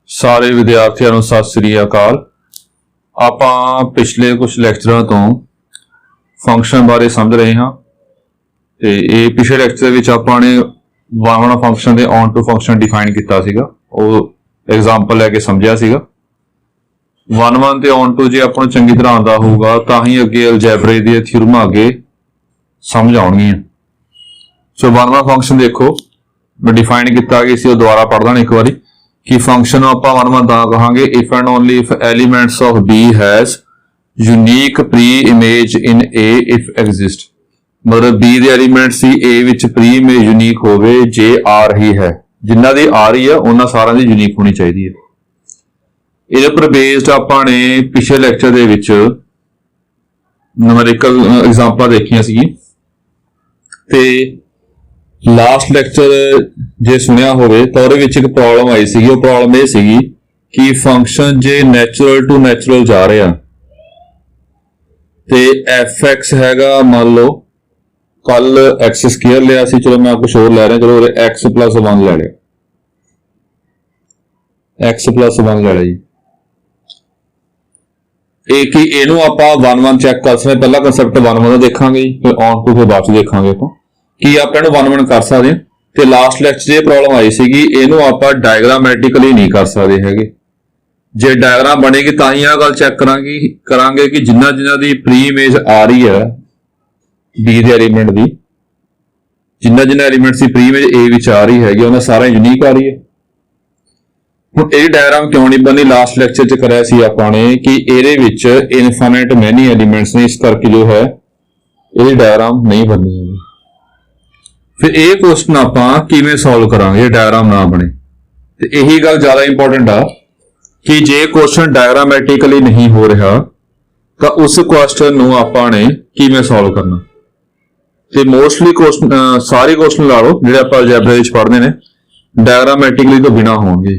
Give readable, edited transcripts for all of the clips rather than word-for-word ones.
ਸਾਰੇ ਵਿਦਿਆਰਥੀਆਂ ਨੂੰ ਸਤਿ ਸ੍ਰੀ ਅਕਾਲ। ਆਪਾਂ ਪਿਛਲੇ ਕੁਝ ਲੈਕਚਰਾਂ ਤੋਂ ਫੰਕਸ਼ਨ ਬਾਰੇ ਸਮਝ ਰਹੇ ਹਾਂ ਤੇ ਇਹ ਪਿਛਲੇ ਲੈਕਚਰ ਵਿੱਚ ਆਪਾਂ ਨੇ ਵਾਵਣਾ ਫੰਕਸ਼ਨ ਦੇ ਔਨ ਟੂ ਫੰਕਸ਼ਨ ਡਿਫਾਈਨ ਕੀਤਾ ਸੀਗਾ, ਉਹ ਐਗਜ਼ਾਮਪਲ ਲੈ ਕੇ ਸਮਝਿਆ ਸੀਗਾ। 1 ਤੇ ਔਨ ਟੂ ਜੇ ਆਪਾਂ ਨੂੰ ਚੰਗੀ ਤਰ੍ਹਾਂ ਆਉਂਦਾ ਹੋਊਗਾ ਤਾਂ ਹੀ ਅੱਗੇ ਅਲਜੈਬਰੇ ਦੀਆਂ ਥਿਊਰਮਾਂ ਅੱਗੇ ਸਮਝ ਆਉਣਗੀਆਂ। ਸੋ 1 ਫੰਕਸ਼ਨ ਦੇਖੋ मैं डिफाइन किया कि इसे दोबारा पढ़ दें एक बार कि फंक्शन आप 1 दा कहांगे if and only if elements of B has unique preimage in A if exist, मतलब बी दे एलिमेंट्स सी ए विच प्री इमेज यूनीक होवे जे आ रही है, जिन्ना दी आ रही है उन्हां सारियां दी यूनीक होनी चाहिए है। इहदे पर बेस्ड आपां ने पिछले लैक्चर दे विच न्यूमेरिकल एग्जांपल देखियां सी ते लास्ट लैक्चर जे सुनिया होवे तो ਉਹਦੇ ਵਿੱਚ ਇੱਕ प्रॉब्लम आई सी, ਉਹ प्रॉब्लम ਇਹ ਸੀਗੀ कि फंक्शन जे नैचुरल टू नैचुरल जा रहा ते fx हैगा मान लो कल x स्क्वायर लिया सी, चलो मैं कुछ और ले रहा, चलो x + 1 ले लिया, x + 1 ले लिया जी। एक ही ਇਹਨੂੰ ਆਪਾਂ 1 ਚੈੱਕ ਕਰ ਸਕਦੇ, ਪਹਿਲਾ ਕਨਸੈਪਟ 1 ਦਾ ਦੇਖਾਂਗੇ ਫਿਰ ਔਨ ਟੂ ਫਿਰ ਬਾਅਦ ਚ ਦੇਖਾਂਗੇ ਆਪਾਂ कि आप 1 कर सकते हैं। तो लास्ट लैक्चर ये प्रॉब्लम आई सी इनू आप डायग्रामैटिकली नहीं कर सकते है, जे डायग्राम बनेगी तो ही गल चेक करांगे कि जिन्ना जिन्ना दी प्री इमेज आ रही है बी दे एलीमेंट की, जिन्ना जिन्ना एलीमेंट की प्री इमेज ए विच आ रही है उन्हें सारा यूनीक आ रही है। हुण ये डायग्राम क्यों नहीं बनी, लास्ट लैक्चर च कराया सी आपां ने कि इहदे विच इनफाइनाइट मैनी एलीमेंट्स ने, इस करके जो है ये डायग्राम नहीं बननी है। फिर ये क्वेश्चन आपां किवें सॉल्व करांगे डायग्राम ना बने, तो यही गल ज्यादा इंपॉर्टेंट आ कि जे क्वेश्चन डायग्रामैटिकली नहीं हो रहा तो उस क्वेश्चन नूं आपां ने किवें सॉल्व करना। तो मोस्टली क्वेश्चन सारे क्वेश्चन ला लो जिहड़े आपां अलजैबरे विच पढ़दे ने डायग्रामैटिकली तो बिना होणगे।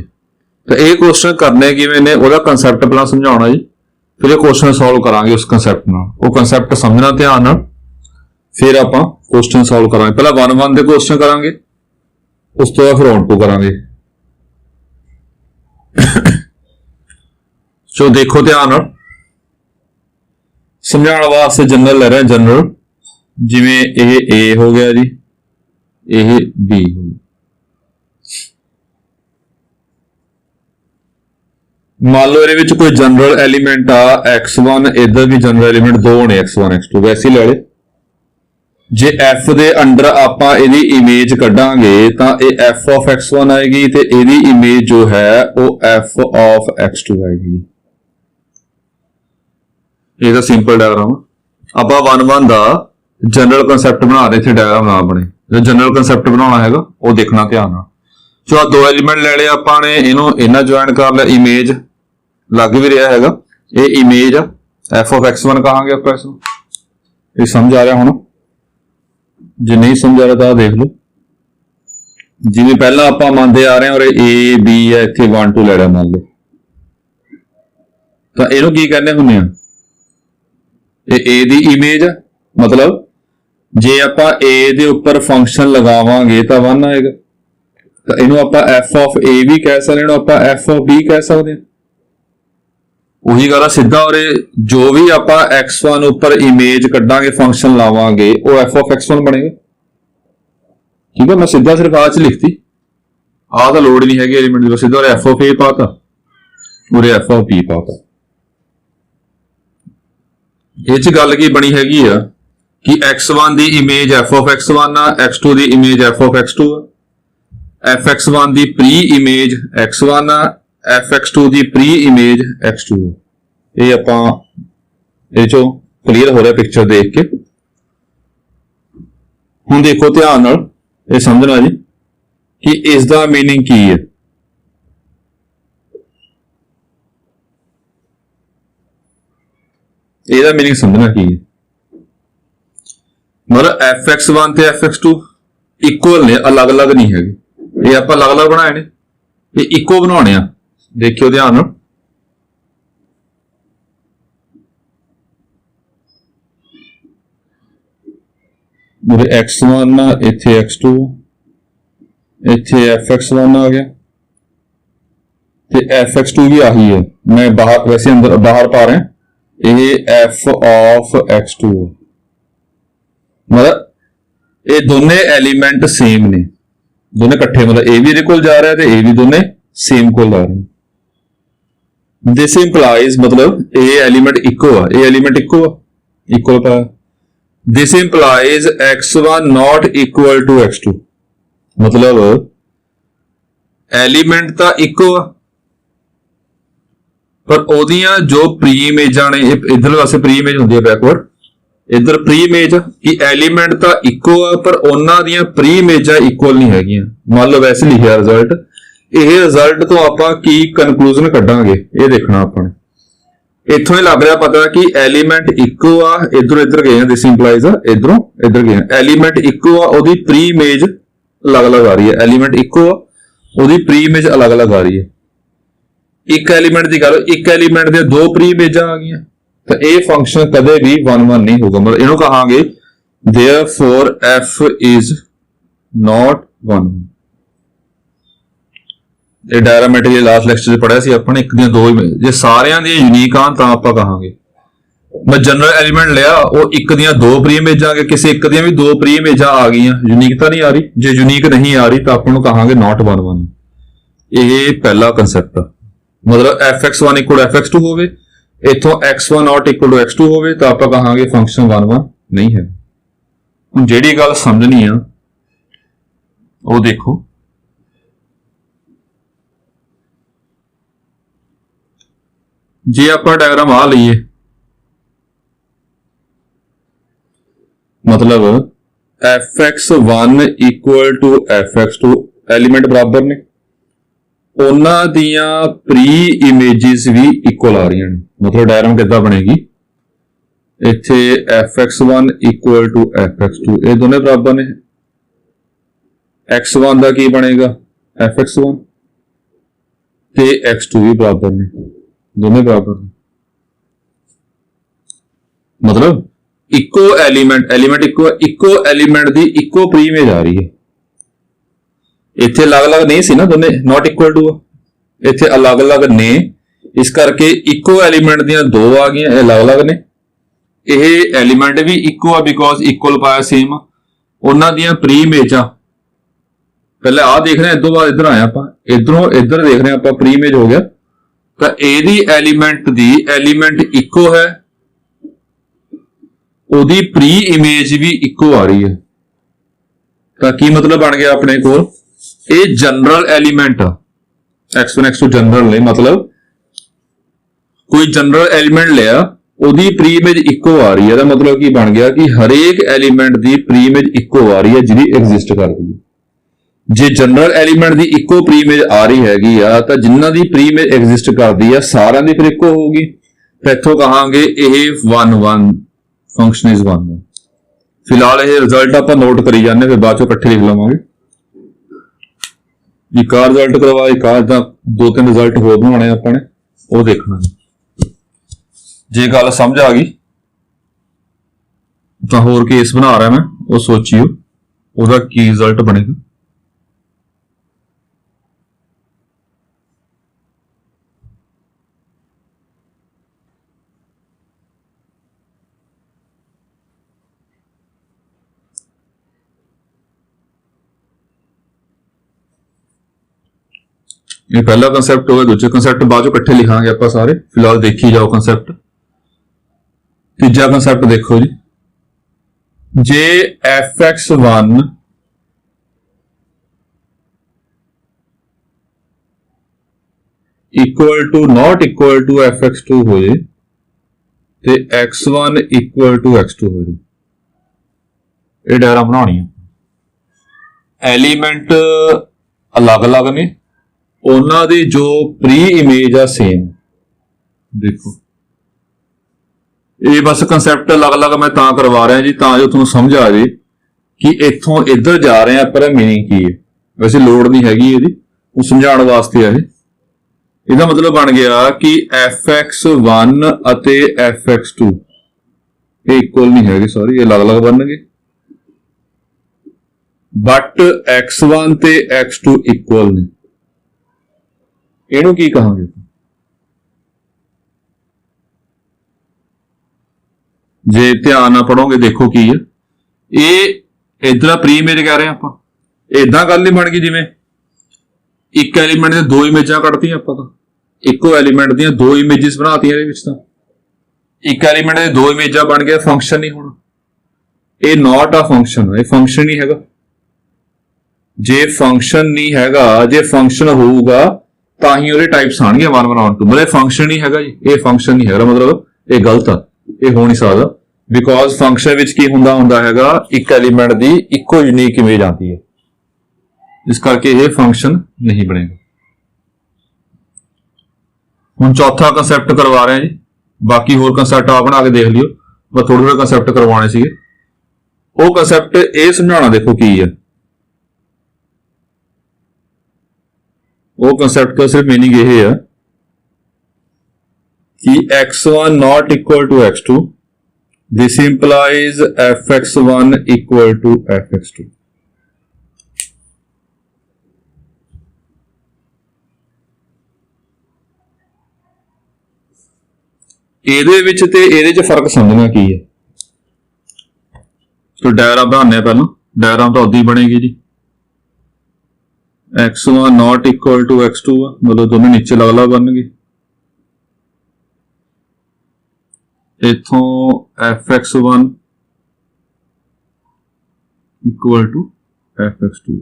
तो ये क्वेश्चन करने किवें ने उहदा कंसैप्ट पहलां समझाउणा जी, फिर ये क्वेश्चन सॉल्व करांगे उस कंसैप्ट नाल। वो कंसैप्ट समझना ध्यान नाल, फिर आप क्वेश्चन सॉल्व करांगे। पहला 1 दे क्वेश्चन करांगे, उस तो बाद फिर ऑन टू करांगे। सो देखो ध्यान नाल, समझाने वास्ते जनरल ले रहे हैं, जनरल जिवें ये ए हो गया जी, ये बी हो गया। मान लो ये कोई जनरल एलीमेंट आ x1, इधर भी जनरल एलीमेंट 2 होने x1 x2, वैसे ही ले ले। जे f दे अंडर आपां इहदी इमेज कढांगे तां इह f ऑफ x1 आएगी ते इहदी इमेज जो है वो f ऑफ x2 आएगी। ये तो सिंपल डायग्राम। आपां 1 दा जनरल कंसैप्ट बना रहे थे, डायग्राम ना बने। जो जनरल कंसैप्ट बनाना हैगा वो देखना ध्यान नाल। जो आ 2 एलीमेंट ले लिया आपां ने, इहनूं इन्ना ज्वाइन कर लिया, इमेज लग भी रहा हैगा, ये इमेज f ऑफ x1 कहांगे आपां इसनूं। ये समझ आ रहा होना, जे नहीं समझा रहा तो देख लो। जिवें पहला आपां मानते आ रहे हैं और ए बी है, इत्थे 1 2 ले लिया मान लो, तो इहनूं की कहने हुंदे आ, ए दी इमेज है, मतलब जे आपां ए दे उपर फंक्शन लगावांगे तो 1 आएगा, तो इहनूं आपां f ऑफ ए भी कह सकदे, इहनूं आपां f ऑफ b कह सकदे हैं। ਉਹੀ ਗੱਲ ਆ सीधा, और जो भी आप x1 उपर इमेज कड्डांगे फंक्शन लावांगे वो f ऑफ x1 बनेगा। ठीक है, मैं सीधा सिर्फ आ च लिखती, आ तो लोड़ नहीं हैगी एलिमेंट की, सीधा f ऑफ a पाता और f ऑफ b पाता। ये च गल की बनी हैगी आ कि x1 दी इमेज f ऑफ x1 आ, x2 दी इमेज f ऑफ x2 आ, fx1 दी प्री इमेज x1 आ, fx2 दी प्री इमेज x2। ये आपां ये चो क्लीयर हो रहा पिक्चर देख के। हुण देखो ध्यान नाल, ये समझना जी कि इसका मीनिंग की है। ਇਹਦਾ मीनिंग समझना की है, मतलब fx1 ते fx2 इक्वल ने, अलग अलग नहीं है। ये आप अलग अलग बनाए ने, ये इक्को बनाने आ। देखियो ध्यान, मेरे x1 इत्थे x2, इत्थे fx1 आ गया, ते fx2 भी आही है, मैं बाहर वैसे अंदर बाहर पा रहा, ये f ऑफ x2 मतलब ये दोने एलिमेंट सेम ने, दोने इकट्ठे, मतलब ए भी ਇਹਦੇ ਕੋਲ ਜਾ ਰਿਹਾ ਤੇ ए भी दोने सेम ਕੋਲ ਜਾ ਰਹੇ। दिस इंप्लाइज मतलब ये एलिमेंट इको आ, ये एलिमेंट इको आ, इक्वल का। This implies x1 not equal to x2 मतलब एलिमेंट तो इको आ पर ओदियां जो प्री इमेजां ने, इधर वास्ते प्री इमेज हुंदी है बैकवर्ड, इधर प्री इमेज कि एलिमेंट तो इको आ पर उन्हां दियां प्री इमेजां इक्वल नहीं हैगियां। मान लो वैसे लिखिया रिजल्ट, ਇਹ ਰਿਜ਼ਲਟ ਤੋਂ ਆਪਾਂ ਕੀ ਕਨਕਲੂਜਨ ਕੱਢਾਂਗੇ ਇਹ ਦੇਖਣਾ ਆਪਾਂ ਨੇ। ਇੱਥੋਂ ਹੀ ਲੱਗ ਰਿਹਾ ਪਤਾ ਕਿ ਐਲੀਮੈਂਟ ਇੱਕੋ ਆ, ਇਧਰੋਂ ਇੱਧਰ ਗਏ ਆ, ਦਿਸ ਇੰਪਲਾਈਜ਼ ਆ ਇਧਰੋਂ ਇੱਧਰ ਗਏ ਆ, ਐਲੀਮੈਂਟ ਇੱਕੋ ਆ, ਉਹਦੀ ਪ੍ਰੀ ਇਮੇਜ ਅਲੱਗ-ਅਲੱਗ ਆ ਰਹੀ ਹੈ। ਐਲੀਮੈਂਟ ਇੱਕੋ ਆ, ਉਹਦੀ ਪ੍ਰੀ ਇਮੇਜ ਅਲੱਗ-ਅਲੱਗ ਆ ਰਹੀ ਹੈ। ਇੱਕ ਐਲੀਮੈਂਟ ਦੀ ਗੱਲ, ਇੱਕ ਐਲੀਮੈਂਟ ਦੇ ਦੋ ਪ੍ਰੀ ਇਮੇਜਾਂ ਆ ਗਈਆਂ ਤਾਂ ਇਹ ਫੰਕਸ਼ਨ ਕਦੇ ਵੀ 1 1 ਨਹੀਂ ਹੋਊਗਾ। ਮਤਲਬ ਇਹਨੂੰ ਕਹਾਂਗੇ therefore f is not 1 1। ਇਹ ਡਾਇਗਰਾਮੈਟਿਕ ਲਾਸਟ ਲੈਕਚਰ 'ਚ ਪੜਿਆ ਸੀ ਆਪਾਂ ਨੇ, ਇੱਕ ਦੀਆਂ ਦੋ ਜੇ ਸਾਰਿਆਂ ਦੀਆਂ ਯੂਨੀਕ ਆਣ ਤਾਂ ਆਪਾਂ ਕਹਾਂਗੇ। ਮੈਂ ਜਨਰਲ ਐਲੀਮੈਂਟ ਲਿਆ, ਉਹ ਇੱਕ ਦੀਆਂ ਦੋ ਪ੍ਰੀ ਇਮੇਜਾਂ ਆ ਗਏ, ਕਿਸੇ ਇੱਕ ਦੀਆਂ ਵੀ ਦੋ ਪ੍ਰੀ ਇਮੇਜਾਂ ਆ ਗਈਆਂ, ਯੂਨੀਕ ਤਾਂ ਨਹੀਂ ਆ ਰਹੀ। ਜੇ ਯੂਨੀਕ ਨਹੀਂ ਆ ਰਹੀ ਤਾਂ ਆਪਾਂ ਨੂੰ ਕਹਾਂਗੇ ਨਾਟ 1 1। ਇਹ ਪਹਿਲਾ ਕਨਸੈਪਟ ਆ। ਮਤਲਬ fx1 ਇਕੁਅਲ fx2 ਹੋਵੇ, ਇੱਥੋਂ x1 not equal to x2 ਹੋਵੇ ਤਾਂ ਆਪਾਂ ਕਹਾਂਗੇ ਫੰਕਸ਼ਨ 1 1 ਨਹੀਂ ਹੈ। ਹੁਣ ਜਿਹੜੀ ਗੱਲ ਸਮਝਣੀ ਆ ਉਹ ਦੇਖੋ, ਜੇ ਆਪਾਂ ਡਾਇਗਰਾਮ ਆ ਲਈਏ ਮਤਲਬ fx1 equal to fx2 element ਬਰਾਬਰ ਨੇ, ਉਹਨਾਂ ਦੀਆਂ ਪ੍ਰੀ ਇਮੇजेस ਵੀ ਇਕੁਅਲ ਆ ਰਹੀਆਂ ਨੇ। ਮਤਲਬ ਡਾਇਗਰਾਮ ਕਿੱਦਾਂ ਬਣੇਗੀ, ਇੱਥੇ fx1 ਇਕੁਅਲ ਟੂ fx2 ਇਹ ਦੋਨੇ ਬਰਾਬਰ ਨੇ, x1 ਦਾ ਕੀ ਬਣੇਗਾ fx1 ਤੇ x2 ਵੀ ਬਰਾਬਰ ਨੇ, दोनों बराबर। मतलब इको एलिमेंट, एलिमेंट इको एलिमेंट दी इको प्री इमेज आ रही है। इत्थे अलग अलग नहीं सी ना, दोने नॉट इक्वल टू, इत्थे अलग अलग ने, इस करके इको एलिमेंट दियां दो आ गई, अलग अलग ने। यह एलिमेंट भी इको आ बिकॉज इक्वल पाया सेम, उन्हां दियां प्री इमेजां पहले आ देख रहे हैं, इदों बाद इधर आए आपां, इधरों इधर देख रहे हैं आपां, प्री इमेज हो गया ਤਾਂ ਇਹਦੀ ਐਲੀਮੈਂਟ ਦੀ ਐਲੀਮੈਂਟ ਇੱਕੋ ਹੈ, ਉਹਦੀ ਪ੍ਰੀ ਇਮੇਜ ਵੀ ਇੱਕੋ ਆ ਰਹੀ ਹੈ। ਤਾਂ ਕੀ ਮਤਲਬ ਬਣ ਗਿਆ ਆਪਣੇ ਕੋਲ, ਇਹ ਜਨਰਲ ਐਲੀਮੈਂਟ ਆ, x1 x2 ਜਨਰਲ ਨੇ, ਮਤਲਬ ਕੋਈ ਜਨਰਲ ਐਲੀਮੈਂਟ ਲਿਆ, ਉਹਦੀ ਪ੍ਰੀ ਇਮੇਜ ਇੱਕੋ ਆ ਰਹੀ ਹੈ। ਇਹਦਾ ਮਤਲਬ ਕੀ ਬਣ ਗਿਆ ਕਿ ਹਰੇਕ ਐਲੀਮੈਂਟ ਦੀ ਪ੍ਰੀ ਇਮੇਜ ਇੱਕੋ ਆ ਰਹੀ ਹੈ ਜਿਹੜੀ ਐਗਜ਼ਿਸਟ ਕਰਦੀ ਹੈ। ਜੇ ਜਨਰਲ ਐਲੀਮੈਂਟ ਦੀ ਇੱਕੋ ਪ੍ਰੀ ਇਮੇਜ ਆ ਰਹੀ ਹੈਗੀ ਆ ਤਾਂ ਜਿਨ੍ਹਾਂ ਦੀ ਪ੍ਰੀ ਇਮੇਜ ਐਗਜ਼ਿਸਟ ਕਰਦੀ ਆ ਸਾਰਿਆਂ ਦੀ ਫਿਰ ਇੱਕੋ ਹੋਊਗੀ। ਫਿਰ ਇੱਥੋਂ ਕਹਾਂਗੇ ਇਹ 1 1 ਫੰਕਸ਼ਨ ਇਜ਼ 1 1। ਫਿਲਹਾਲ ਇਹ ਰਿਜ਼ਲਟ ਆਪਾਂ ਨੋਟ ਕਰੀ ਜਾਂਦੇ, ਫਿਰ ਬਾਅਦ ਚੋਂ ਇਕੱਠੇ ਲਿਖ ਲਵਾਂਗੇ। ਇੱਕ ਆ ਰਿਜ਼ਲਟ ਕਰਵਾ, ਇੱਕ ਆ, ਤਾਂ 2-3 ਰਿਜ਼ਲਟ ਹੋਰ ਬਣਾਉਣੇ ਆਪਾਂ ਨੇ, ਉਹ ਦੇਖਣਾ। ਜੇ ਗੱਲ ਸਮਝ ਆ ਗਈ ਤਾਂ ਹੋਰ ਕੇਸ ਬਣਾ ਰਿਹਾ ਮੈਂ, ਉਹ ਸੋਚਿਓ ਉਹਦਾ ਕੀ ਰਿਜ਼ਲਟ ਬਣੇਗਾ। ये पहला कंसेप्ट होगा, दूसरे कंसेप्ट बाद इकट्ठे लिखांगे आप सारे, फिलहाल देखी जाओ कंसेप्ट। तीजा कंसेप्ट देखो जी, जे fx1 equal to not equal to fx2 हो जाए ते x1 इक्वल टू x2 हो जाए, ये डायग्राम बनानी है। एलीमेंट अलग अलग ने, ਉਹਨਾਂ ਦੀ ਜੋ ਪ੍ਰੀ ਇਮੇਜ ਆ ਸੇਮ। ਦੇਖੋ ਇਹ ਬਸ ਕੰਸੈਪਟ ਅਲੱਗ-ਅਲੱਗ ਮੈਂ ਤਾਂ ਕਰਵਾ ਰਿਹਾ ਜੀ ਤਾਂ ਜੋ ਤੁਹਾਨੂੰ ਸਮਝ ਆ ਜੇ ਕਿ ਇੱਥੋਂ ਇੱਧਰ ਜਾ ਰਹੇ ਆ ਪਰ ਮੀਨਿੰਗ ਕੀ ਹੈ। ਵੈਸੇ ਲੋੜ ਨਹੀਂ ਹੈਗੀ ਇਹਦੀ, ਉਹ ਸਮਝਾਉਣ ਵਾਸਤੇ ਆ ਇਹ। ਇਹਦਾ ਮਤਲਬ ਬਣ ਗਿਆ ਕਿ fx1 ਅਤੇ fx2 ਇਹ ਇਕੁਅਲ ਨਹੀਂ ਹੈਗੇ, ਸੌਰੀ ਇਹ ਅਲੱਗ-ਅਲੱਗ ਬਣਨਗੇ, ਬਟ x1 ਤੇ x2 ਇਕੁਅਲ ਨੇ। ਇਹਨੂੰ ਕੀ ਕਹਾਂਗੇ? ਜੇ ਧਿਆਨ ਨਾਲ ਪੜੋਗੇ ਦੇਖੋ ਕੀ ਹੈ ਇਹ। ਇਧਰ ਪ੍ਰੀ ਇਮੇਜ ਕਹਿ ਰਹੇ ਆਪਾਂ, ਇਦਾਂ ਗੱਲ ਨਹੀਂ ਬਣ ਗਈ ਜਿਵੇਂ ਇੱਕ ਐਲੀਮੈਂਟ ਦੀਆਂ ਦੋ ਇਮੇਜਾਂ ਕੱਢਤੀਆਂ ਆਪਾਂ, ਤਾਂ ਇੱਕੋ ਐਲੀਮੈਂਟ ਦੀਆਂ ਦੋ ਇਮੇजेस ਬਣਾਤੀਆਂ ਇਹਦੇ ਵਿੱਚ, ਤਾਂ ਇੱਕ ਐਲੀਮੈਂਟ ਦੇ ਦੋ ਇਮੇਜਾਂ ਬਣ ਗਿਆ, ਫੰਕਸ਼ਨ ਨਹੀਂ ਹੋਣਾ। ਇਹ ਨਾਟ ਆ ਫੰਕਸ਼ਨ, ਇਹ ਫੰਕਸ਼ਨ ਨਹੀਂ ਹੈਗਾ। ਜੇ ਫੰਕਸ਼ਨ ਨਹੀਂ ਹੈਗਾ, ਜੇ ਫੰਕਸ਼ਨ ਹੋਊਗਾ ਤਾਂ ਹੀ ਉਹਦੇ ਟਾਈਪਸ ਆਣਗੇ 1 1 2। ਮਤਲਬ ਫੰਕਸ਼ਨ ਨਹੀਂ ਹੈਗਾ ਜੀ, ਇਹ ਫੰਕਸ਼ਨ ਨਹੀਂ ਹੈਗਾ, ਮਤਲਬ ਇਹ ਗਲਤ ਆ, ਇਹ ਹੋ ਨਹੀਂ ਸਕਦਾ। ਬਿਕੋਜ਼ ਫੰਕਸ਼ਨ ਵਿੱਚ ਕੀ ਹੁੰਦਾ ਹੈਗਾ, ਇੱਕ ਐਲੀਮੈਂਟ ਦੀ ਇੱਕੋ ਯੂਨੀਕ ਇਮੇਜ ਆਉਂਦੀ ਹੈ, ਇਸ ਕਰਕੇ ਇਹ ਫੰਕਸ਼ਨ ਨਹੀਂ ਬਣੇਗਾ। ਹੁਣ ਚੌਥਾ ਕਨਸੈਪਟ ਕਰਵਾ ਰਹੇ ਹਾਂ ਜੀ, ਬਾਕੀ ਹੋਰ ਕਨਸੈਪਟ ਆ ਬਣਾ ਕੇ ਦੇਖ ਲਿਓ, ਮੈਂ ਥੋੜੇ ਕਨਸੈਪਟ ਕਰਵਾਉਣੇ ਸੀਗੇ। ਉਹ ਕਨਸੈਪਟ ਇਹ ਸਮਝਾਉਣਾ, ਦੇਖੋ ਕੀ ਹੈ ਉਹ ਕਨਸੈਪਟ ਦਾ। ਸਿਰਫ ਮੀਨਿੰਗ ਇਹ ਹੈ कि x1 not equal to x2, this implies fx1 equal to fx2। ਇਹਦੇ ਵਿੱਚ ਤੇ ਇਹਦੇ ਚ ਫਰਕ ਸਮਝਣਾ ਕੀ ਹੈ। तो डायग्राम बनाने पहला, डायग्राम तो उदी बनेगी जी। x1 not equal to x2, मतलब दोनों नीचे अलग अलग बन गए। इथों fx1 equal to fx2।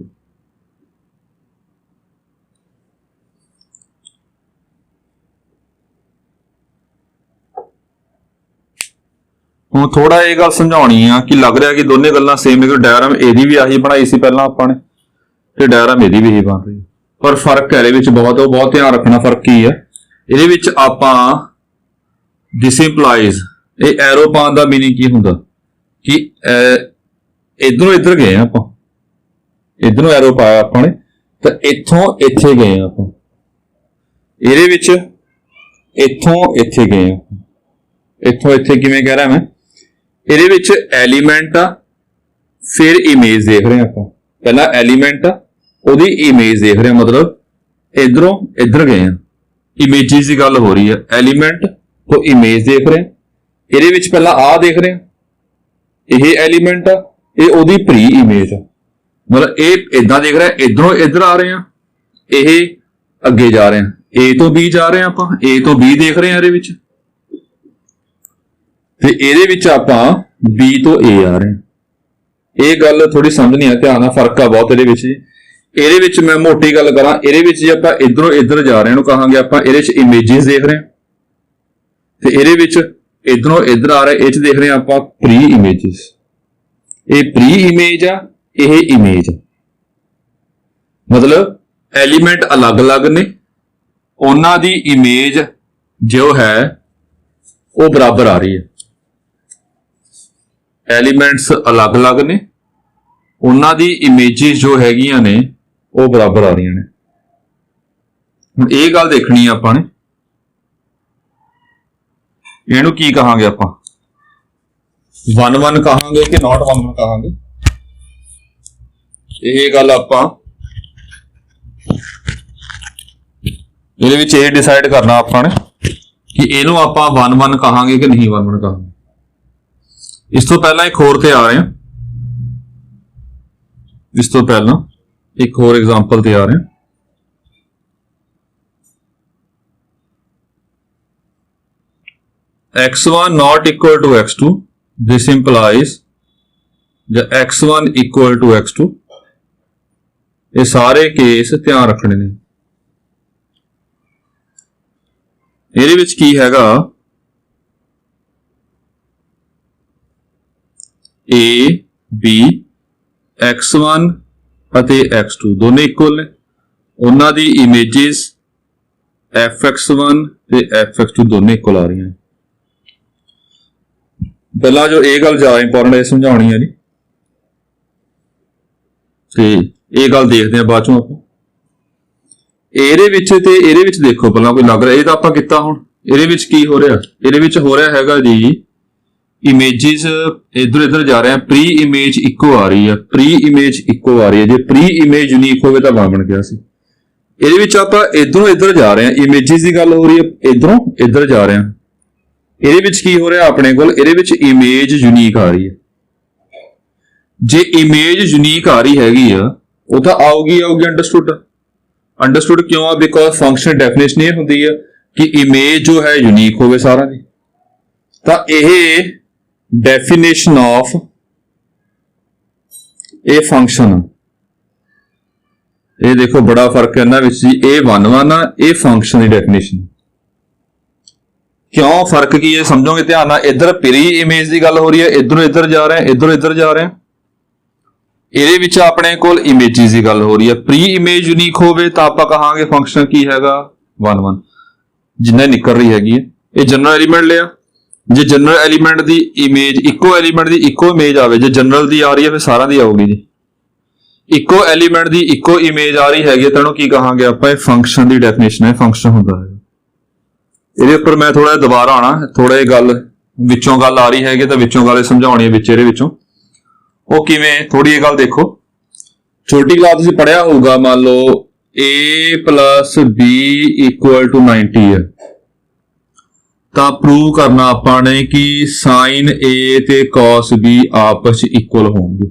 ਹੁਣ ਥੋੜਾ ਇਹ ਗੱਲ ਸਮਝਾਉਣੀ ਆ ਕਿ ਲੱਗ ਰਿਹਾ ਕਿ ਦੋਨੇ ਗੱਲਾਂ ਸੇਮ ਨੇ, ਕਿ ਡਾਇਗਰਾਮ ਇਹਦੀ ਵੀ ਆਹੀ ਬਣਾਈ ਸੀ ਪਹਿਲਾਂ ਆਪਾਂ ਨੇ ਤੇ ਡਾਇਗਰਾਮ ਇਹਦੀ ਵੀ ਇਹੀ ਬਣ ਰਹੀ, ਪਰ ਫਰਕ ਹੈ ਇਹਦੇ ਵਿੱਚ ਬਹੁਤ, ਉਹ ਬਹੁਤ ਧਿਆਨ ਰੱਖਣਾ। ਫਰਕ ਕੀ ਹੈ ਇਹਦੇ ਵਿੱਚ? ਆਪਾਂ ਦਿਸ ਇੰਪਲਾਈਜ਼, ਇਹ ਐਰੋ ਪਾਉਣ ਦਾ ਮੀਨਿੰਗ ਕੀ ਹੁੰਦਾ ਕਿ ਇਧਰੋਂ ਇੱਧਰ ਗਏ ਆ ਆਪਾਂ, ਇਧਰੋਂ ਐਰੋ ਪਾਇਆ ਆਪਾਂ ਨੇ, ਤਾਂ ਇੱਥੋਂ ਇੱਥੇ ਗਏ ਆ ਆਪਾਂ। ਇਹਦੇ ਵਿੱਚ ਇੱਥੋਂ ਇੱਥੇ ਗਏ ਆ, ਇੱਥੋਂ ਇੱਥੇ ਕਿਵੇਂ ਕਹਿ ਰਿਹਾ ਮੈਂ? ਇਹਦੇ ਵਿੱਚ ਐਲੀਮੈਂਟ ਆ, ਫਿਰ ਇਮੇਜ ਦੇਖ ਰਹੇ ਆਪਾਂ। ਪਹਿਲਾਂ ਐਲੀਮੈਂਟ ਆ, ਉਹਦੀ ਇਮੇਜ ਦੇਖ ਰਹੇ, ਮਤਲਬ ਇਧਰੋਂ ਇੱਧਰ ਗਏ ਆ, ਇਮੇजेस ਦੀ ਗੱਲ ਹੋ ਰਹੀ ਹੈ। ਐਲੀਮੈਂਟ ਤੋਂ ਇਮੇਜ ਦੇਖ ਰਹੇ, ਇਹਦੇ ਵਿੱਚ ਪਹਿਲਾਂ ਆਹ ਦੇਖ ਰਹੇ, ਇਹ ਐਲੀਮੈਂਟ ਆ, ਇਹ ਉਹਦੀ ਪ੍ਰੀ ਇਮੇਜ ਆ। ਮਤਲਬ ਇਹ ਇਦਾਂ ਦੇਖ ਰਿਹਾ, ਇਧਰੋਂ ਇੱਧਰ ਆ ਰਹੇ ਆ, ਇਹ ਅੱਗੇ ਜਾ ਰਹੇ ਆ, A ਤੋਂ B ਜਾ ਰਹੇ ਆ ਆਪਾਂ, A ਤੋਂ B ਦੇਖ ਰਹੇ ਆ ਇਹਦੇ ਵਿੱਚ, ਤੇ ਇਹਦੇ ਵਿੱਚ ਆਪਾਂ B ਤੋਂ A ਆ ਰਹੇ ਹਾਂ। ਇਹ ਗੱਲ ਥੋੜੀ ਸਮਝਣੀ ਆ, ਧਿਆਨ ਨਾਲ, ਫਰਕ ਆ ਬਹੁਤ ਇਹਦੇ ਵਿੱਚ। ਇਹਦੇ ਵਿੱਚ ਮੈਂ ਮੋਟੀ ਗੱਲ ਕਰਾਂ, ਇਹਦੇ ਵਿੱਚ ਜੇ ਆਪਾਂ ਇਧਰੋਂ ਇੱਧਰ ਜਾ ਰਹੇ ਹਾਂ ਨੂੰ ਕਹਾਂਗੇ ਆਪਾਂ, ਇਹਦੇ ਵਿੱਚ ਇਮੇजेस ਦੇਖ ਰਹੇ ਹਾਂ, ਤੇ ਇਹਦੇ ਵਿੱਚ ਇਧਰੋਂ ਇੱਧਰ ਆ ਰਿਹਾ, ਇਹ ਚ ਦੇਖ ਰਹੇ ਹਾਂ ਆਪਾਂ ਪ੍ਰੀ ਇਮੇजेस। ਇਹ ਪ੍ਰੀ ਇਮੇਜ ਆ, ਇਹ ਇਮੇਜ, ਮਤਲਬ ਐਲੀਮੈਂਟ ਅਲੱਗ-ਅਲੱਗ ਨੇ, ਉਹਨਾਂ ਦੀ ਇਮੇਜ ਜੋ ਹੈ ਉਹ ਬਰਾਬਰ ਆ ਰਹੀ ਹੈ। ਐਲੀਮੈਂਟਸ ਅਲੱਗ-ਅਲੱਗ ਨੇ, ਉਹਨਾਂ ਦੀ ਇਮੇजेस ਜੋ ਹੈਗੀਆਂ ਨੇ ਉਹ ਬਰਾਬਰ ਆ ਰਹੀਆਂ ਨੇ। ਹੁਣ ਇਹ ਗੱਲ ਦੇਖਣੀ ਆ ਆਪਾਂ ਨੇ, ਇਹਨੂੰ ਕੀ ਕਹਾਂਗੇ ਆਪਾਂ? 1 1 ਕਹਾਂਗੇ ਕਿ not 1 1 ਕਹਾਂਗੇ? ਇਹ ਗੱਲ ਆਪਾਂ ਇਹਦੇ ਵਿੱਚ ਇਹ ਡਿਸਾਈਡ ਕਰਨਾ ਆਪਾਂ ਨੇ ਕਿ ਇਹਨੂੰ ਆਪਾਂ 1 1 ਕਹਾਂਗੇ ਕਿ ਨਹੀਂ 1 1 ਕਹਾਂਗੇ। ਇਸ ਤੋਂ ਪਹਿਲਾਂ ਇੱਕ ਹੋਰ ਤੇ ਆ ਰਹੇ ਹਾਂ, ਇਸ ਤੋਂ ਪਹਿਲਾਂ ਇੱਕ ਹੋਰ ਐਗਜ਼ਾਮਪਲ ਤੇ ਆ ਰਹੇ ਹਾਂ। x1 not equal to x2, this implies the x1 equal to x2। ਇਹ ਸਾਰੇ ਕੇਸ ਧਿਆਨ ਰੱਖਣੇ ਨੇ। ਇਹਦੇ ਵਿੱਚ ਕੀ ਹੈਗਾ? A, B, x1 ਅਤੇ x2 ਦੋਨੇ ਇਕੁਅਲ ਨੇ, ਉਹਨਾਂ ਦੀ ਇਮੇजेस fx1 ਤੇ fx2 ਦੋਨੇ ਇਕੁਅਲ ਆ ਰਹੀਆਂ ਨੇ। ਪਹਿਲਾਂ ਜੋ ਇਹ ਗੱਲ ਜ਼ਿਆਦਾ ਇੰਪੋਰਟੈਂਟ ਹੈ, ਸਮਝਾਉਣੀ ਹੈ ਜੀ, ਤੇ ਇਹ ਗੱਲ ਦੇਖਦੇ ਹਾਂ ਬਾਅਦ ਚੋਂ ਆਪਾਂ। ਇਹਦੇ ਵਿੱਚ ਤੇ ਇਹਦੇ ਵਿੱਚ ਦੇਖੋ ਪਹਿਲਾਂ ਕੋਈ ਲੱਗ ਰਿਹਾ, ਇਹ ਤਾਂ ਆਪਾਂ ਕੀਤਾ। ਹੁਣ ਇਹਦੇ ਵਿੱਚ ਕੀ ਹੋ ਰਿਹਾ? ਇਹਦੇ ਵਿੱਚ ਹੋ ਰਿਹਾ ਹੈਗਾ ਜੀ ਇਮੇजेस ਇਧਰ ਇਧਰ ਜਾ ਰਹੇ ਆ, ਪ੍ਰੀ ਇਮੇਜ ਇੱਕੋ ਆ ਰਹੀ ਹੈ, ਪ੍ਰੀ ਇਮੇਜ ਇੱਕੋ ਆ ਰਹੀ ਹੈ। ਜੇ ਪ੍ਰੀ ਇਮੇਜ ਯੂਨੀਕ ਹੋਵੇ ਤਾਂ ਬਣ ਗਿਆ ਸੀ। ਇਹਦੇ ਵਿੱਚ ਆਪਾਂ ਇਧਰੋਂ ਇੱਧਰ ਜਾ ਰਹੇ ਹਾਂ, ਇਮੇजेस ਦੀ ਗੱਲ ਹੋ ਰਹੀ ਹੈ, ਇਧਰੋਂ ਇੱਧਰ ਜਾ ਰਹੇ ਹਾਂ। ਇਹਦੇ ਵਿੱਚ ਕੀ ਹੋ ਰਿਹਾ ਆਪਣੇ ਕੋਲ, ਇਹਦੇ ਵਿੱਚ ਇਮੇਜ ਯੂਨੀਕ ਆ ਰਹੀ ਹੈ। ਜੇ ਇਮੇਜ ਯੂਨੀਕ ਆ ਰਹੀ ਹੈਗੀ ਆ ਉਹ ਤਾਂ ਆਊਗੀ ਅੰਡਰਸਟੂਡ ਕਿਉਂ ਆ, ਬਿਕੋਜ਼ ਫੰਕਸ਼ਨ ਡੈਫੀਨੇਸ਼ਨ ਇਹ ਹੁੰਦੀ ਆ ਕਿ ਇਮੇਜ ਜੋ ਹੈ ਯੂਨੀਕ ਹੋਵੇ ਸਾਰਾ ਦੀ। ਤਾਂ ਇਹ ਡੈਫੀਨੇਸ਼ਨ ਆਫ ਇਹ ਫੰਕਸ਼ਨ, ਇਹ ਦੇਖੋ ਬੜਾ ਫਰਕ ਹੈ ਇਹਨਾਂ ਵਿੱਚ ਜੀ। ਇਹ 1 ਆ, ਇਹ ਫੰਕਸ਼ਨ ਦੀ ਡੈਫੀਨੇਸ਼ਨ। ਕਿਉਂ ਫਰਕ ਕੀ ਹੈ ਸਮਝੋਗੇ ਧਿਆਨ ਨਾਲ। ਇੱਧਰ ਪ੍ਰੀ ਇਮੇਜ ਦੀ ਗੱਲ ਹੋ ਰਹੀ ਹੈ, ਇਧਰੋਂ ਇੱਧਰ ਜਾ ਰਹੇ, ਇਧਰੋਂ ਇੱਧਰ ਜਾ ਰਹੇ। ਇਹਦੇ ਵਿੱਚ ਆਪਣੇ ਕੋਲ ਇਮੇजेस ਦੀ ਗੱਲ ਹੋ ਰਹੀ ਹੈ। ਪ੍ਰੀ ਇਮੇਜ ਯੂਨੀਕ ਹੋਵੇ ਤਾਂ ਆਪਾਂ ਕਹਾਂਗੇ ਫੰਕਸ਼ਨ ਕੀ ਹੈਗਾ 1 ਜਿੰਨਾ ਨਿਕਲ ਰਹੀ ਹੈਗੀ ਹੈ। ਇਹ ਜਨਰਲ ਐਲੀਮੈਂਟ ਲਿਆ, ਜੇ ਜਨਰਲ ਐਲੀਮੈਂਟ ਦੀ ਇਮੇਜ ਇੱਕੋ ਐਲੀਮੈਂਟ ਦੀ ਇੱਕੋ ਇਮੇਜ ਆਵੇ, ਜੇ ਜਨਰਲ ਦੀ ਆ ਰਹੀ ਹੈ ਫਿਰ ਸਾਰਿਆਂ ਦੀ ਆਊਗੀ ਜੀ। ਇੱਕੋ ਐਲੀਮੈਂਟ ਦੀ ਇੱਕੋ ਇਮੇਜ ਆ ਰਹੀ ਹੈਗੀ ਤਾਂ ਉਹਨੂੰ ਕੀ ਕਹਾਂਗੇ ਆਪਾਂ, ਇਹ ਫੰਕਸ਼ਨ ਦੀ ਡੈਫੀਨੇਸ਼ਨ ਹੈ, ਫੰਕਸ਼ਨ ਹੁੰਦਾ ਹੈ। ਇਹਦੇ ਉੱਪਰ ਮੈਂ ਥੋੜਾ ਦੁਬਾਰਾ ਆਣਾ, ਥੋੜਾ ਇਹ ਗੱਲ ਵਿੱਚੋਂ ਗੱਲ ਆ ਰਹੀ ਹੈਗੀ ਤਾਂ ਵਿੱਚੋਂ ਗੱਲ ਸਮਝਾਉਣੀ ਹੈ ਵਿੱਚ ਇਹਦੇ ਵਿੱਚੋਂ। ਉਹ ਕਿਵੇਂ, ਥੋੜੀ ਇਹ ਗੱਲ ਦੇਖੋ। ਛੋਟੀ ਕਲਾਸ ਤੁਸੀਂ ਪੜਿਆ ਹੋਊਗਾ, ਮੰਨ ਲਓ a + b = 90 ਹੈ ਤਾਂ ਪ੍ਰੂਵ ਕਰਨਾ ਆਪਾਂ ਨੇ ਕਿ sin a ਤੇ cos b ਆਪਸ ਵਿੱਚ ਇਕੁਅਲ ਹੋਣਗੇ।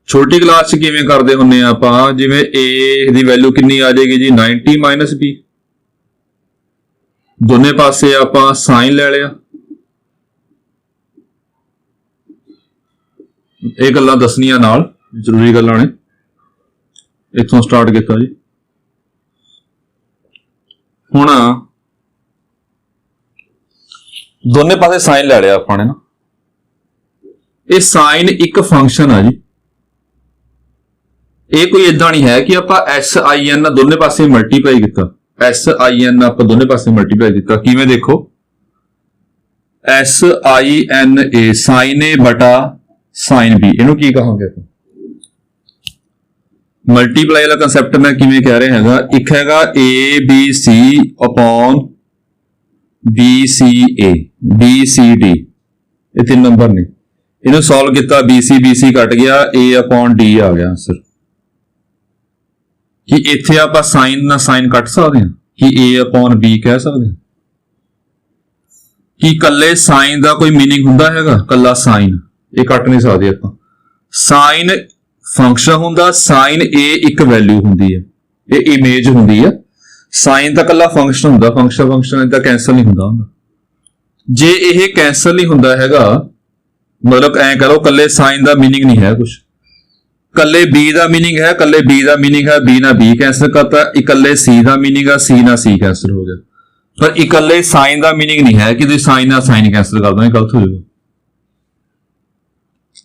ਛੋਟੀ ਕਲਾਸ 'ਚ ਕਿਵੇਂ ਕਰਦੇ ਹੁੰਨੇ ਆ ਆਪਾਂ, ਜਿਵੇਂ a ਦੀ ਵੈਲਿਊ ਕਿੰਨੀ ਆ ਜਾਏਗੀ ਜੀ 90 - b, ਦੋਨੇ ਪਾਸੇ ਆਪਾਂ ਸਾਈਨ ਲੈ ਲਿਆ। ਇਹ ਗੱਲਾਂ ਦੱਸਣੀਆਂ ਨਾਲ ਜ਼ਰੂਰੀ ਗੱਲਾਂ ਨੇ, ਇੱਥੋਂ ਸਟਾਰਟ ਕੀਤਾ ਜੀ। ਹੁਣ ਦੋਨੇ ਪਾਸੇ ਸਾਈਨ ਲੈ ਲਿਆ ਆਪਾਂ ਨੇ ਨਾ। ਇਹ ਸਾਈਨ ਇੱਕ ਫੰਕਸ਼ਨ ਆ ਜੀ, ਇਹ ਕੋਈ ਇਦਾਂ ਨਹੀਂ ਹੈ ਕਿ ਆਪਾਂ sin ਦੋਨੇ ਪਾਸੇ ਮਲਟੀਪਲਾਈ ਕੀਤਾ। sin ਆਪਾਂ ਦੋਨੇ ਪਾਸੇ ਮਲਟੀਪਲਾਈ ਕੀਤਾ। ਕਿਵੇਂ ਦੇਖੋ, sina sin a ਬਟਾ sin b, ਇਹਨੂੰ ਕੀ ਕਹਾਂਗੇ ਆਪਾਂ, ਮਲਟੀਪਲਾਈ ਵਾਲਾ ਕਨਸੈਪਟ ਮੈਂ ਕਿਵੇਂ ਕਹਿ ਰਿਹਾ ਹੈਗਾ। ਇੱਕ ਹੈਗਾ abc upon bca bcd, ਇਹ 3 ਨੰਬਰ ਨੇ। ਇਹਨੂੰ ਸੋਲਵ ਕੀਤਾ, bc ਕੱਟ ਗਿਆ, a upon d ਆ ਗਿਆ ਆਂਸਰ। ਕਿ ਇੱਥੇ ਆਪਾਂ ਸਾਈਨ ਨਾਲ ਸਾਈਨ ਕੱਟ ਸਕਦੇ ਹਾਂ, ਕਿ a upon b ਕਹਿ ਸਕਦੇ ਹਾਂ। ਕਿ ਕੱਲੇ ਸਾਈਨ ਦਾ ਕੋਈ ਮੀਨਿੰਗ ਹੁੰਦਾ ਹੈਗਾ, ਕੱਲਾ ਸਾਈਨ ਇਹ ਕੱਟ ਨਹੀਂ ਸਕਦੇ ਆਪਾਂ। ਸਾਈਨ ਫੰਕਸ਼ਨ ਹੁੰਦਾ, ਸਾਈਨ a ਇੱਕ ਵੈਲਿਊ ਹੁੰਦੀ ਹੈ, ਇਹ ਇਮੇਜ ਹੁੰਦੀ ਹੈ। ਸਾਈਨ ਤਾਂ ਕੱਲਾ ਫੰਕਸ਼ਨ ਹੁੰਦਾ, ਫੰਕਸ਼ਨ ਇਹਦਾ ਕੈਂਸਲ ਨਹੀਂ ਹੁੰਦਾ। ਜੇ ਇਹ ਕੈਂਸਲ ਨਹੀਂ ਹੁੰਦਾ ਹੈਗਾ, ਮਤਲਬ ਐਂ ਕਰੋ ਕੱਲੇ ਸਾਈਨ ਦਾ ਮੀਨਿੰਗ ਨਹੀਂ ਹੈ ਕੁਝ, ਕੱਲੇ b ਦਾ ਮੀਨਿੰਗ ਹੈ, ਕੱਲੇ b ਦਾ ਮੀਨਿੰਗ ਹੈ, b ਨਾਲ b ਕੈਂਸਲ ਕਰਤਾ, ਇਕੱਲੇ c ਦਾ ਮੀਨਿੰਗ ਹੈ, c ਨਾਲ c ਕੈਂਸਲ ਹੋ ਗਿਆ। ਪਰ ਇਕੱਲੇ ਸਾਈਨ ਦਾ ਮੀਨਿੰਗ ਨਹੀਂ ਹੈ ਕਿ ਤੁਸੀਂ ਸਾਈਨ ਨਾਲ ਸਾਈਨ ਕੈਂਸਲ ਕਰ ਦੋ, ਇਹ ਗਲਤ ਹੋ ਜਾਊਗਾ।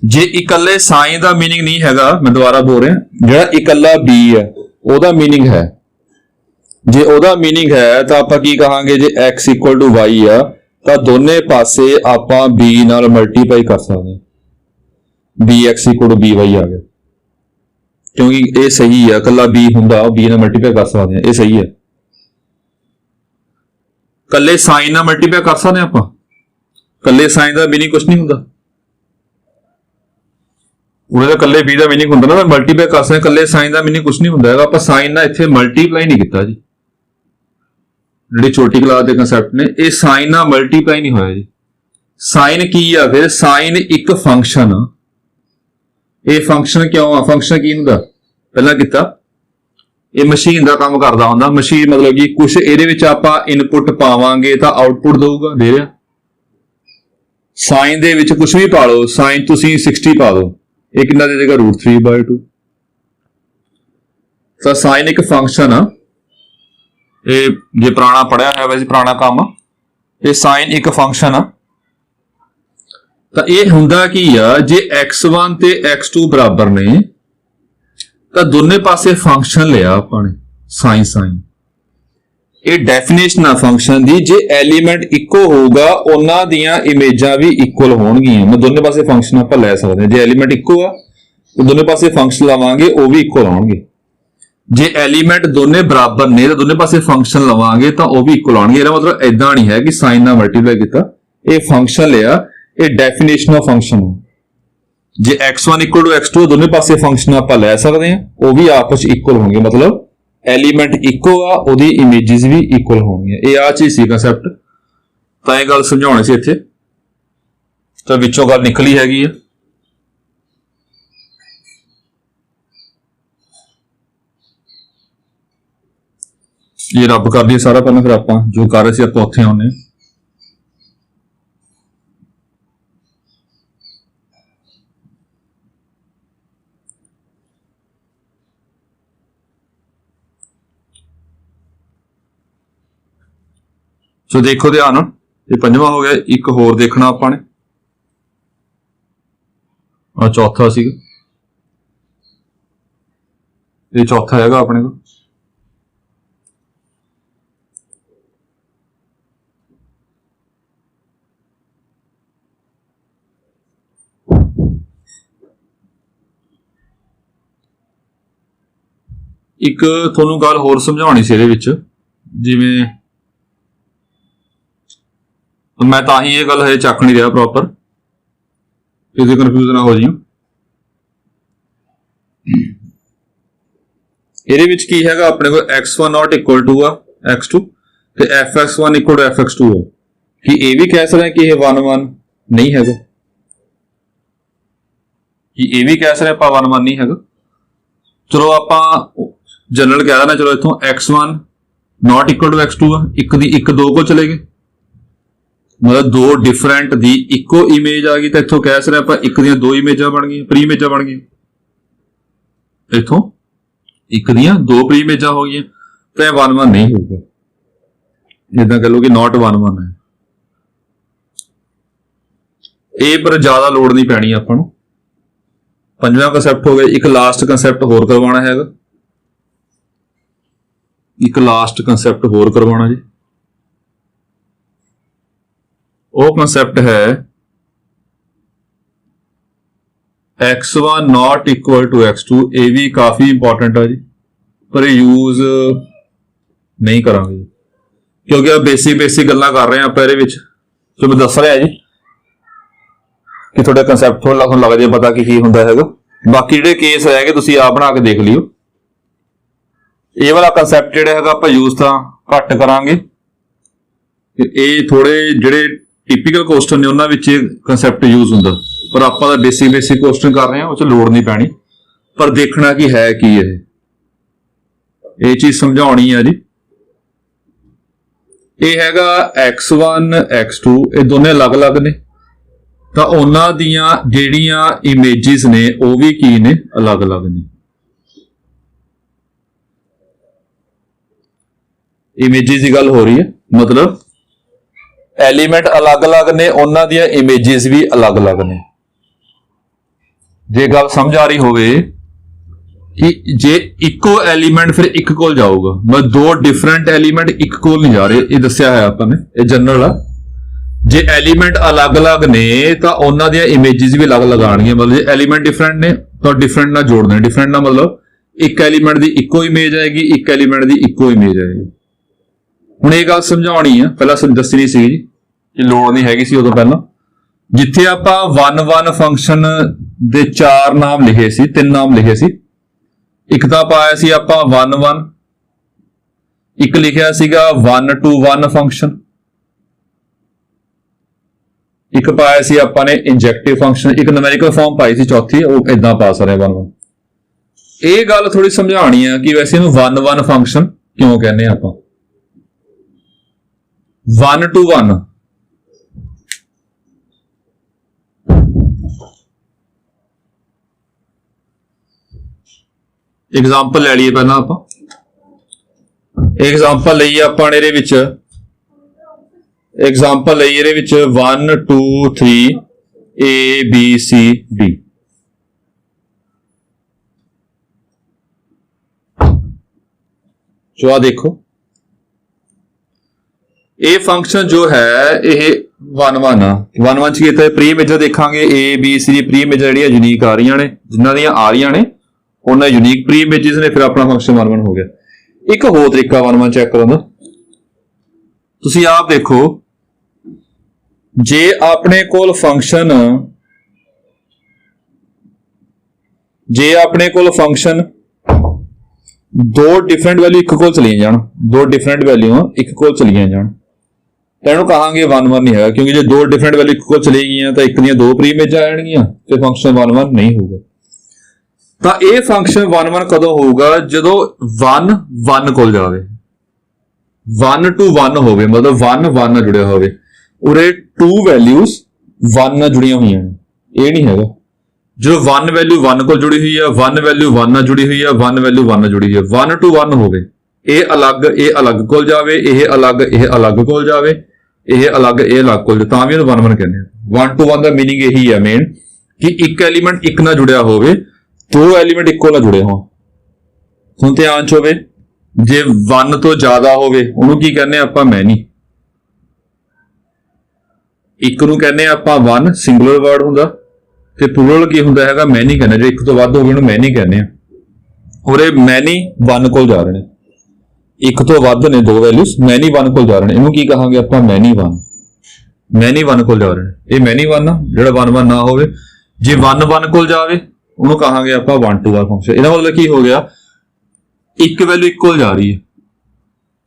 ਜੇ ਇਕੱਲੇ ਸਾਈਨ ਦਾ ਮੀਨਿੰਗ ਨਹੀਂ ਹੈਗਾ, ਮੈਂ ਦੁਬਾਰਾ ਬੋਲ ਰਿਹਾ, ਜਿਹੜਾ ਇਕੱਲਾ b ਹੈ ਉਹਦਾ ਮੀਨਿੰਗ ਹੈ, ਜੇ ਉਹਦਾ ਮੀਨਿੰਗ ਹੈ ਤਾਂ ਆਪਾਂ ਕੀ ਕਹਾਂਗੇ, ਜੇ x = y ਆ ਤਾਂ ਦੋਨੇ ਪਾਸੇ ਆਪਾਂ b ਨਾਲ ਮਲਟੀਪਲਾਈ ਕਰ ਸਕਦੇ ਹਾਂ, bx = by ਆ ਗਿਆ, ਕਿਉਂਕਿ ਇਹ ਸਹੀ ਹੈ। ਕੱਲਾ b ਹੁੰਦਾ b ਨਾਲ ਮਲਟੀਪਲਾਈ ਕਰ ਸਕਦੇ ਹਾਂ, ਇਹ ਸਹੀ ਹੈ। ਕੱਲੇ ਸਾਈਨ ਨਾਲ ਮਲਟੀਪਲਾਈ ਕਰ ਸਕਦੇ ਹਾਂ ਆਪਾਂ, ਕੱਲੇ ਸਾਈਨ ਦਾ ਮੀਨਿੰਗ ਕੁਝ ਨਹੀਂ ਹੁੰਦਾ, ਉਹਦੇ ਦਾ ਕੱਲੇ b ਦਾ ਮੀਨਿੰਗ ਹੁੰਦਾ ਨਾ, ਮਲਟੀਪਲਾਈ ਕਰ ਸਕਦੇ, ਕੱਲੇ ਸਾਈਨ ਦਾ ਮੀਨਿੰਗ ਕੁਝ ਨਹੀਂ ਹੁੰਦਾ ਹੈਗਾ। ਆਪਾਂ ਸਾਈਨ ਨਾਲ ਇੱਥੇ ਮਲਟੀਪਲਾਈ ਨਹੀਂ ਕੀਤਾ ਜੀ, ਜਿਹੜੀ ਛੋਟੀ ਕਲਾਸ ਦੇ ਕਨਸੈਪਟ ਨੇ, ਇਹ ਸਾਈਨ ਨਾਲ ਮਲਟੀਪਲਾਈ ਨਹੀਂ ਹੋਇਆ ਜੀ। ਸਾਈਨ ਕੀ ਆ ਫਿਰ, ਸਾਈਨ ਇੱਕ ਫੰਕਸ਼ਨ ਆ। ਇਹ ਫੰਕਸ਼ਨ ਕਿਉਂ ਆ, ਫੰਕਸ਼ਨ ਕੀ ਹੁੰਦਾ ਪਹਿਲਾਂ ਕੀਤਾ, ਇਹ ਮਸ਼ੀਨ ਦਾ ਕੰਮ ਕਰਦਾ ਹੁੰਦਾ। ਮਸ਼ੀਨ ਮਤਲਬ ਕਿ ਕੁਝ ਇਹਦੇ ਵਿੱਚ ਆਪਾਂ ਇਨਪੁਟ ਪਾਵਾਂਗੇ ਤਾਂ ਆਊਟਪੁੱਟ ਦਊਗਾ, ਦੇ ਰਿਹਾ। ਸਾਈਨ ਦੇ ਵਿੱਚ ਕੁਝ ਵੀ ਪਾ ਲਓ, ਸਾਈਨ ਤੁਸੀਂ 60 ਪਾ ਦਿਓ, ਇਹ ਕਿੰਨਾ ਦੇ ਦੇਗਾ, √3/2। ਤਾਂ ਸਾਈਨ ਇੱਕ ਫੰਕਸ਼ਨ ਆ, ਇਹ ਜੇ ਪੁਰਾਣਾ ਪੜਿਆ ਹੈ ਵੈਸੇ ਪੁਰਾਣਾ ਕੰਮ, ਇਹ ਸਾਈਨ ਇੱਕ ਫੰਕਸ਼ਨ ਆ। ਤਾਂ ਇਹ ਹੁੰਦਾ ਕੀ ਆ, ਜੇ x1 ਤੇ x2 ਬਰਾਬਰ ਨੇ ਤਾਂ ਦੋਨੇ ਪਾਸੇ ਫੰਕਸ਼ਨ ਲਿਆ ਆਪਾਂ ਨੇ ਸਾਈਨ। ਇਹ ਡੈਫੀਨੇਸ਼ਨ ਆ ਫੰਕਸ਼ਨ ਦੀ, ਜੇ ਐਲੀਮੈਂਟ ਇੱਕੋ ਹੋਊਗਾ ਉਹਨਾਂ ਦੀਆਂ ਇਮੇਜਾਂ ਵੀ ਇਕੁਅਲ ਹੋਣਗੀਆਂ। ਮੈਂ ਦੋਨੇ ਪਾਸੇ ਫੰਕਸ਼ਨ ਆਪਾਂ ਲੈ ਸਕਦੇ ਹਾਂ, ਜੇ ਐਲੀਮੈਂਟ ਇੱਕੋ ਆ ਤਾਂ ਦੋਨੇ ਪਾਸੇ ਫੰਕਸ਼ਨ ਲਵਾਂਗੇ ਉਹ ਵੀ ਇਕੁਅਲ ਆਉਣਗੇ। ਜੇ ਐਲੀਮੈਂਟ ਦੋਨੇ ਬਰਾਬਰ ਨੇ ਤਾਂ ਦੋਨੇ ਪਾਸੇ ਫੰਕਸ਼ਨ ਲਵਾਂਗੇ ਤਾਂ ਉਹ ਵੀ ਇਕੁਅਲ ਆਉਣਗੇ। ਇਹਦਾ ਮਤਲਬ ਇਦਾਂ ਨਹੀਂ ਹੈ ਕਿ ਸਾਈਨ ਨਾਲ ਮਲਟੀਪਲਾਈ ਕੀਤਾ, ਇਹ ਫੰਕਸ਼ਨ ਲਿਆ, ਇਹ ਡੈਫੀਨੇਸ਼ਨ ਆਫ ਫੰਕਸ਼ਨ ਹੈ। ਜੇ x1 = x2 ਦੋਨੇ ਪਾਸੇ ਫੰਕਸ਼ਨ ਆਪਾਂ ਲੈ ਸਕਦੇ ਹਾਂ, ਉਹ ਵੀ ਆਪਸ ਵਿੱਚ ਇਕੁਅਲ ਹੋਣਗੇ, ਮਤਲਬ एलीमेंट इको आ ओदी इमेजेस भी इक्वल होणगीਆਂ। ਇਹ ਆ ਚੀਜ਼ ਸੀ ਕਨਸੈप्ट, ਤਾਂ ਇਹ ਗੱਲ ਸਮਝਾਉਣੀ ਸੀ ਇੱਥੇ, ਤਾਂ ਵਿੱਚੋਂ ਗੱਲ ਨਿਕਲੀ ਹੈਗੀ ਆ। ਇਹ ਰੱਬ ਕਰ ਲਈਏ ਸਾਰਾ, ਪਹਿਲਾਂ ਫਿਰ ਆਪਾਂ ਜੋ ਕਰ ਰਹੇ ਸੀ ਆਪਾਂ ਉੱਥੇ ਆਉਂਦੇ ਹਾਂ। ਸੋ ਦੇਖੋ ਧਿਆਨ, ਇਹ ਪੰਜਵਾਂ ਹੋ ਗਿਆ। ਇੱਕ ਹੋਰ ਦੇਖਣਾ ਆਪਾਂ ਨੇ, ਆ ਚੌਥਾ ਸੀਗਾ, ਇਹ ਚੌਥਾ ਹੈਗਾ ਆਪਣੇ ਕੋਲ। ਇੱਕ ਤੁਹਾਨੂੰ ਗੱਲ ਹੋਰ ਸਮਝਾਉਣੀ ਸੀ ਇਹਦੇ ਵਿੱਚ, ਜਿਵੇਂ ਮੈਂ ਤਾਂ ਹੀ ਇਹ ਗੱਲ ਹਜੇ ਚੱਕ ਨਹੀਂ ਰਿਹਾ ਪ੍ਰੋਪਰ, ਇਹਦੇ ਕਨਫਿਊਜ਼ ਨਾ ਹੋ ਜਿਓ। ਇਹਦੇ ਵਿੱਚ ਕੀ ਹੈਗਾ ਆਪਣੇ ਕੋਲ, x1 not equal to ਆ x2 ਤੇ fx1 equal to fx2 ਆ। ਕਿ ਇਹ ਵੀ ਕਹਿ ਸਕਦੇ ਕਿ ਇਹ 1 1 ਨਹੀਂ ਹੈਗਾ, ਕਿ ਇਹ ਵੀ ਕਹਿ ਸਕਦੇ ਆਪਾਂ 1 1 ਨਹੀਂ ਹੈਗਾ। ਚਲੋ ਆਪਾਂ ਜਨਰਲ ਕਹਿ ਦੇਣਾ, ਚਲੋ ਇੱਥੋਂ x1 not equal to x2 ਆ, ਇੱਕ ਦੀ ਇੱਕ ਦੋ ਕੋਲ ਚਲੇ ਗਏ, मतलब दो डिफरेंट दी इको इमेज आ गई, तो इत्थों कह सकते आप एक दियां दो इमेजा बन गई, प्री इमेजा बन गई, इत्थों एक दियां दो प्री इमेजा हो गई, तो 1 1 नहीं होगा, इदां कह लो कि नॉट 1 1 है। ये पर ज्यादा लोड़ नहीं पैनी आपां नूं। पंजवां कंसैप्ट हो गया, एक लास्ट कंसैप्ट होर करवाना है, एक लास्ट कंसैप्ट होर करवाना जी। वो कंसैप्ट है x1 not equal to x2। ये भी काफी इंपॉर्टेंट है जी, पर यूज नहीं करांगे क्योंकि आप बेसिक गल्लां कर रहे हैं आप ਇਹਦੇ ਵਿੱਚ। जो मैं दस रहा जी कि थोड़ा कंसैप्ट थोड़ा लग जाए पता कि ਹੁੰਦਾ ਹੈਗਾ। बाकी ਜਿਹੜੇ केस है ਤੁਸੀਂ ਆਪ ਬਣਾ ਕੇ ਦੇਖ ਲਿਓ। ਇਹ ਵਾਲਾ ਕੰਸੈप्ट ਜਿਹੜਾ ਹੈਗਾ ਆਪਾਂ ਯੂਜ਼ ਤਾਂ ਘੱਟ ਕਰਾਂਗੇ, ਇਹ ਥੋੜੇ ਜਿਹੜੇ ਟਿਪੀਕਲ ਕੁਐਸਚਨ ਨੇ ਉਹਨਾਂ ਵਿੱਚ ਇਹ ਕੰਸੈप्ट ਯੂਜ਼ ਹੁੰਦਾ, ਪਰ ਆਪਾਂ ਤਾਂ ਬੇਸਿਕ ਕੁਐਸਚਨ ਕਰ ਰਹੇ ਹਾਂ, ਉਹ 'ਚ ਲੋੜ ਨਹੀਂ ਪੈਣੀ, ਪਰ ਦੇਖਣਾ ਕਿ ਹੈ ਕੀ ਇਹ ਚੀਜ਼ ਸਮਝਾਉਣੀ ਆ ਜੀ। ਇਹ ਹੈਗਾ x1 x2, ਇਹ ਦੋਨੇ ਅਲੱਗ-ਅਲੱਗ ਨੇ, ਤਾਂ ਉਹਨਾਂ ਦੀਆਂ ਜਿਹੜੀਆਂ ਇਮੇਜਸ ਨੇ ਉਹ ਵੀ ਕੀ ਨੇ, ਅਲੱਗ-ਅਲੱਗ ਨੇ। ਇਮੇਜਸ ਦੀ ਗੱਲ ਹੋ ਰਹੀ ਹੈ, मतलब एलिमेंट अलग-अलग ने, उन्हां दियां इमेजेस भी अलग-अलग ने। जे गल समझ आ रही होवे कि जे इको एलिमेंट फिर एक कोल जाऊगा, मतलब दो डिफरेंट एलिमेंट एक कोल नहीं जा रहे, ये दस्या है आपने, ये जनरल आ। जे एलिमेंट अलग-अलग ने तो उन्हां दियां इमेजेस भी अलग-अलग आणगीਆਂ, मतलब जे एलिमेंट डिफरेंट ने तो डिफरेंट ना जोड़ने, डिफरेंट ना मतलब एक एलिमेंट दी इको इमेज आएगी, एक एलिमेंट दी इको इमेज आएगी। ਹੁਣ ਇਹ ਗੱਲ ਸਮਝਾਉਣੀ ਆ, ਪਹਿਲਾਂ ਦੱਸੀ ਨਹੀਂ ਸੀ ਜੀ, ਕਿ ਲੋੜ ਨਹੀਂ ਹੈਗੀ ਸੀ ਉਦੋਂ ਪਹਿਲਾਂ। ਜਿੱਥੇ ਆਪਾਂ 1 1 ਫੰਕਸ਼ਨ ਦੇ 4 ਨਾਮ ਲਿਖੇ ਸੀ, 3 ਨਾਮ ਲਿਖੇ ਸੀ। ਇੱਕ ਤਾਂ ਪਾਇਆ ਸੀ ਆਪਾਂ 1 1, ਇੱਕ ਲਿਖਿਆ ਸੀਗਾ 1 to 1 ਫੰਕਸ਼ਨ, ਇੱਕ ਪਾਇਆ ਸੀ ਆਪਾਂ ਨੇ ਇੰਜੈਕਟਿਵ ਫੰਕਸ਼ਨ, ਇੱਕ ਨੂਮੈਰੀਕਲ ਫਾਰਮ ਪਾਈ ਸੀ ਚੌਥੀ, ਉਹ ਇਦਾਂ ਪਾ ਸਕਦੇ 1 1। ਇਹ ਗੱਲ ਥੋੜੀ ਸਮਝਾਉਣੀ ਆ ਕਿ ਵੈਸੇ ਇਹਨੂੰ 1 1 ਫੰਕਸ਼ਨ ਕਿਉਂ ਕਹਿੰਦੇ ਆ ਆਪਾਂ। 1 to 1 एग्जाम्पल ले लीए, पहला आप एग्जाम्पल लईए ਆਪਾਂ ਇਹਦੇ ਵਿੱਚ, एग्जाम्पल लईए ਇਹਦੇ ਵਿੱਚ 1 2 3 A B C D। जो आ देखो ਇਹ फंक्शन जो है ਇਹ 1 1 ਆ। 1 1 ਚ ਕੀ ਤਾਂ ਪ੍ਰੀ ਇਮੇਜਾਂ ਦੇਖਾਂਗੇ, A B C the pre ਇਮੇਜਾਂ ਜਿਹੜੀਆਂ ਯੂਨੀਕ ਆ ਰਹੀਆਂ ਨੇ, ਜਿਨ੍ਹਾਂ ਦੀਆਂ ਆ ਰਹੀਆਂ ਨੇ ਉਹਨਾਂ ਯੂਨੀਕ ਪ੍ਰੀ ਇਮੇजेस ਨੇ, ਫਿਰ ਆਪਣਾ ਫੰਕਸ਼ਨ 1 1 ਹੋ ਗਿਆ। ਇੱਕ ਹੋਰ ਤਰੀਕਾ 1 1 ਚੈੱਕ ਕਰਨ ਦਾ, ਤੁਸੀਂ ਆਪ ਦੇਖੋ, ਜੇ ਆਪਣੇ ਕੋਲ ਫੰਕਸ਼ਨ दो डिफरेंट वैल्यू एक कोल चलिए जान, दो डिफरेंट वैल्यू एक कोल चलिए जान, तो इहनूं कहांगे 1 1 नहीं है, क्योंकि जो दो डिफरेंट वैल्यू एक कोल चली गई तो एक दो प्री इमेजां आ जाणगीआं ते फंक्शन 1 1 नहीं होगा। तो यह फंक्शन 1 1 कदों होगा, जो 1 1 कोल जावे, 1 to 1 होवे, मतलब 1 1 नाल जुड़िया होवे, उरे टू वैल्यूज 1 नाल जुड़ियां हुई हैं, ये नहीं हैगा। जो 1 वैल्यू 1 को जुड़ी हुई है, 1 वैल्यू 1 नाल जुड़ी हुई है, 1 वैल्यू 1 नाल जुड़ी हुई है, 1 to 1 होवे, ये अलग कोल जावे, ये अलग कोल जावे, ये अलग कोल जावे, तां भी इहनूं 1 1 कहंदे आ। 1 to 1 दा मीनिंग यही है मेन कि एक एलीमेंट एक नाल जुड़िया होवे, दो एलीमेंट इक्को नाल जुड़े होण। हुण ध्यान च होवे, जे 1 तो ज्यादा होवे उहनूं की कहंदे आपां मैनी, एक नूं कहंदे आपां 1 सिंगुलर वर्ड हुंदा, ते प्लूरल की हुंदा हैगा मैनी कहने, जो एक तो वध होवे उहनूं मैनी कहने आ। और ये मैनी 1 कोल जा रहे हैं, एक तो वध ने दो वैल्यूज, मैनी 1 कोल जा रहे हैं, इहनूं की कहांगे आपां मैनी 1, मैनी 1 कोल जा रहे हैं, ये मैनी 1 आ, जिहड़ा 1 1 ना होवे। जे 1 1 कोल जावे उहनूं कहांगे आपां 1 to 1 फंक्शन। इहदा मतलब की हो गया, एक वैल्यू एक कोल जा रही है,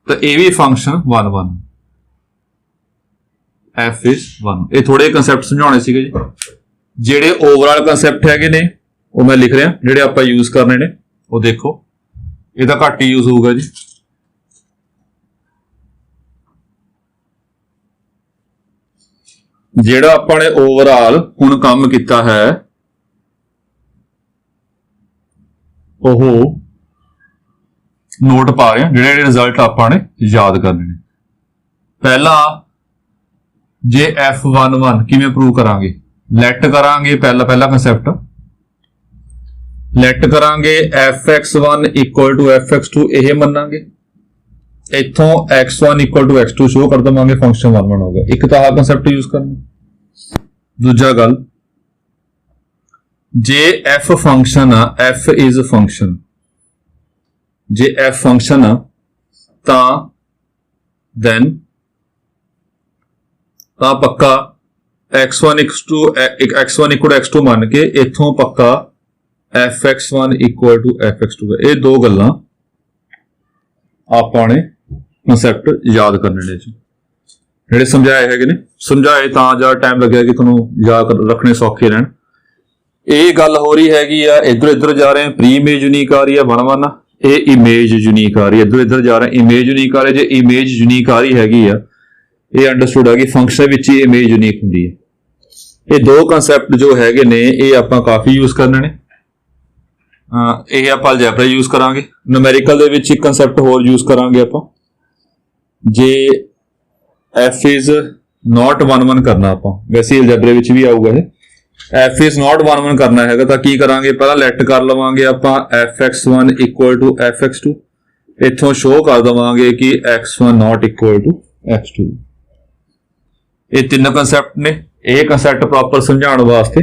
तो ये भी फंक्शन 1 1, f is 1। ये थोड़े कंसैप्ट समझाने सीगे जी, ਜਿਹੜੇ ओवरऑल कंसैप्ट हैगे ने वो मैं लिख रहा, ਜਿਹੜੇ ਆਪਾਂ यूज करने ने वो देखो, ਇਹਦਾ ਘੱਟ यूज होगा जी। ਜਿਹੜਾ ਆਪਾਂ ਨੇ ओवरऑल ਹੁਣ ਕੰਮ ਕੀਤਾ है ਉਹ नोट पा रहे हैं, ਜਿਹੜੇ रिजल्ट ਆਪਾਂ ने याद करने ने। पहला जे f11 किवें प्रूव करांगे, ਲੈਟ ਕਰਾਂਗੇ, पहला कंसैप्ट ਲੈਟ ਕਰਾਂਗੇ fx1 ਇਕੁਅਲ ਟੂ fx2, ਇਹ ਮੰਨਾਂਗੇ, ਇੱਥੋਂ x1 equal to x2 show ਕਰ ਦਵਾਂਗੇ, ਫੰਕਸ਼ਨ 1 1 ਹੋਗਾ। ਇੱਕ ਤਾਂ ਆਹ ਕੰਸੈਪਟ ਯੂਜ਼ ਕਰਨਾ। ਦੂਜਾ ਗੱਲ, ਜੇ f ਫੰਕਸ਼ਨ ਆ, f ਇਜ਼ ਫੰਕਸ਼ਨ, ਜੇ f ਫੰਕਸ਼ਨ ਆ ਤਾਂ ਦੈਨ ਤਾਂ ਪੱਕਾ x1 x1 इक्वल x2 मान के इथों पक्का fx1 इक्वल टू fx2 है। ये दो गल्लां आपां ने कंसैप्ट याद करने ने जिहड़े समझाए हैगे ने, समझाए तां जा टाइम लग्या कि तुहानूं याद रखने सौखे रहन। ये गल हो रही हैगी आ, इधर इधर जा रहे हैं, प्री इमेज यूनीक आ रही है 1 1, ये इमेज यूनीक आ रही है, इधर इधर जा रहे हैं, इमेज यूनीक आ रही है। जे इमेज यूनीक आ रही हैगी आ, ये अंडरस्टूड है कि function which he image unique हुंदी है। ये दो कंसैप्ट जो हैगे ने ये आपां काफी यूज करने ने। ये आपां अलजैब्रा यूज करांगे, न्यूमेरिकल दे विच एक कंसैप्ट होर यूज करांगे आपां, जे f इज नॉट 1 1 करना आपां, वैसे अलजैब्रे विच भी आऊगा ये, f इज नॉट 1 1 करना हैगा तां की करांगे, पहला लेट कर लवांगे आपां fx1 इक्वल टू fx2, इत्थों शो कर देवांगे कि x1 not equal to x2। ये तीन कंसैप्ट ने, ये कंसैप्ट प्रॉपर समझाने वास्ते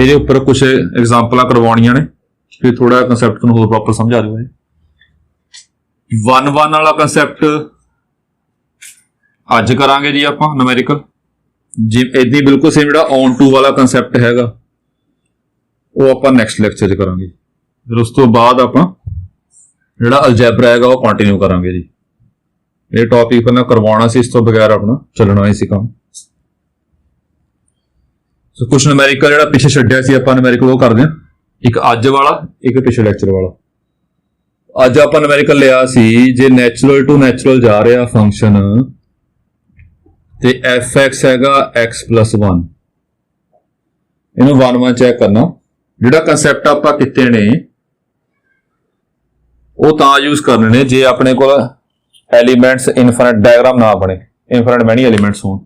ये उपर कुछ एग्जाम्पल करवानियां ने, फिर थोड़ा कंसैप्ट तुहानूं होर प्रॉपर समझा दूंगा। 1 1 वाला कंसैप्ट अज करांगे जी आपां न्यूमेरिकल, जी इदां बिल्कुल सेम जिहड़ा ऑन टू वाला कंसैप्ट हैगा वो आपां नैक्सट लैक्चर च करांगे, फिर उस तो बाद आपां जिहड़ा अलजैब्रा हैगा वो कंटिन्यू करांगे जी। ये टॉपिक पहले करवाना सी, इस तो बगैर अपना चलना नहीं सी काम। सो कुछ न्यूमेरिकल जिहड़ा पिछे छड्डिया सी आपां न्यूमेरिकल वो करदे हां, एक अज वाला एक पिछले लैक्चर वाला। अज आपां न्यूमेरिकल लिया सी, जे नैचुरल टू नैचुरल जा रहा फंक्शन ते fx हैगा x+1, इहनूं 1 1 चैक करना। जिहड़ा कंसैप्ट आपां कीते ने वो तां यूज करने ने जे अपने कोल एलीमेंट्स इनफिनिट डायग्राम ना बने, इनफिनिट मैनी एलीमेंट्स होण।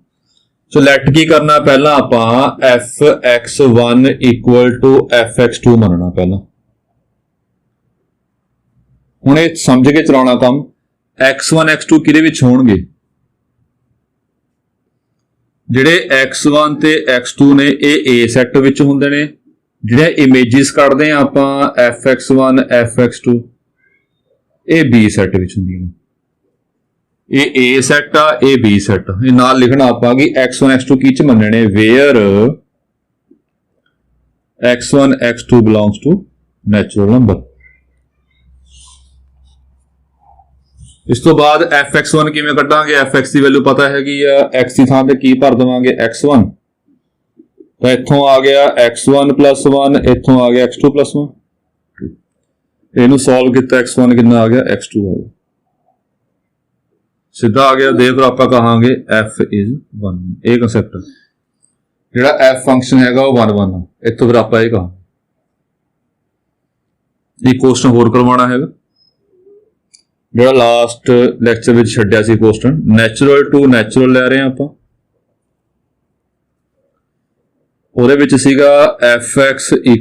सो लेट की करना, पहला आपां fx1 इक्वल टू fx2 मनना पहला। हुण ये समझ के चलाउणा काम, x1 x2 किहदे विच होणगे, जिहड़े x1 ते x2 ने ये A सैट विच हुंदे ने, जिहड़े इमेजिस कढदे आ आपां fx1 fx2 ये B सैट विच हुंदियां ने। ये A सैट आ, ये B सैट, ये नाल लिखना आपां कि x1 x2 की च मनने, where x1 x2 belongs to natural number. इस तो बाद fx1 किवें कड्डांगे, fx की वैल्यू पता हैगी आ, x की थां ते की भर देवांगे x1, तो इत्थों आ गया x1 + 1, इत्थों आ गया x2 + 1, इहनूं सॉल्व किया x1 कितना आ गया x2 आ गया, सीधा आ गया। दे फिर आपां कहांगे f इज 1, ये कंसैप्ट जिहड़ा f फंक्शन हैगा वो 1 1 है। इत्थों फिर आपां ये कहांगे एक क्वेश्चन होर करवाना हैगा जिहड़ा लास्ट लैक्चर विच छड्डिया सी क्वेश्चन, नैचुरल टू नैचुरल लै रहे हैं आपां। ਉਹਦੇ ਵਿੱਚ ਸੀਗਾ fx =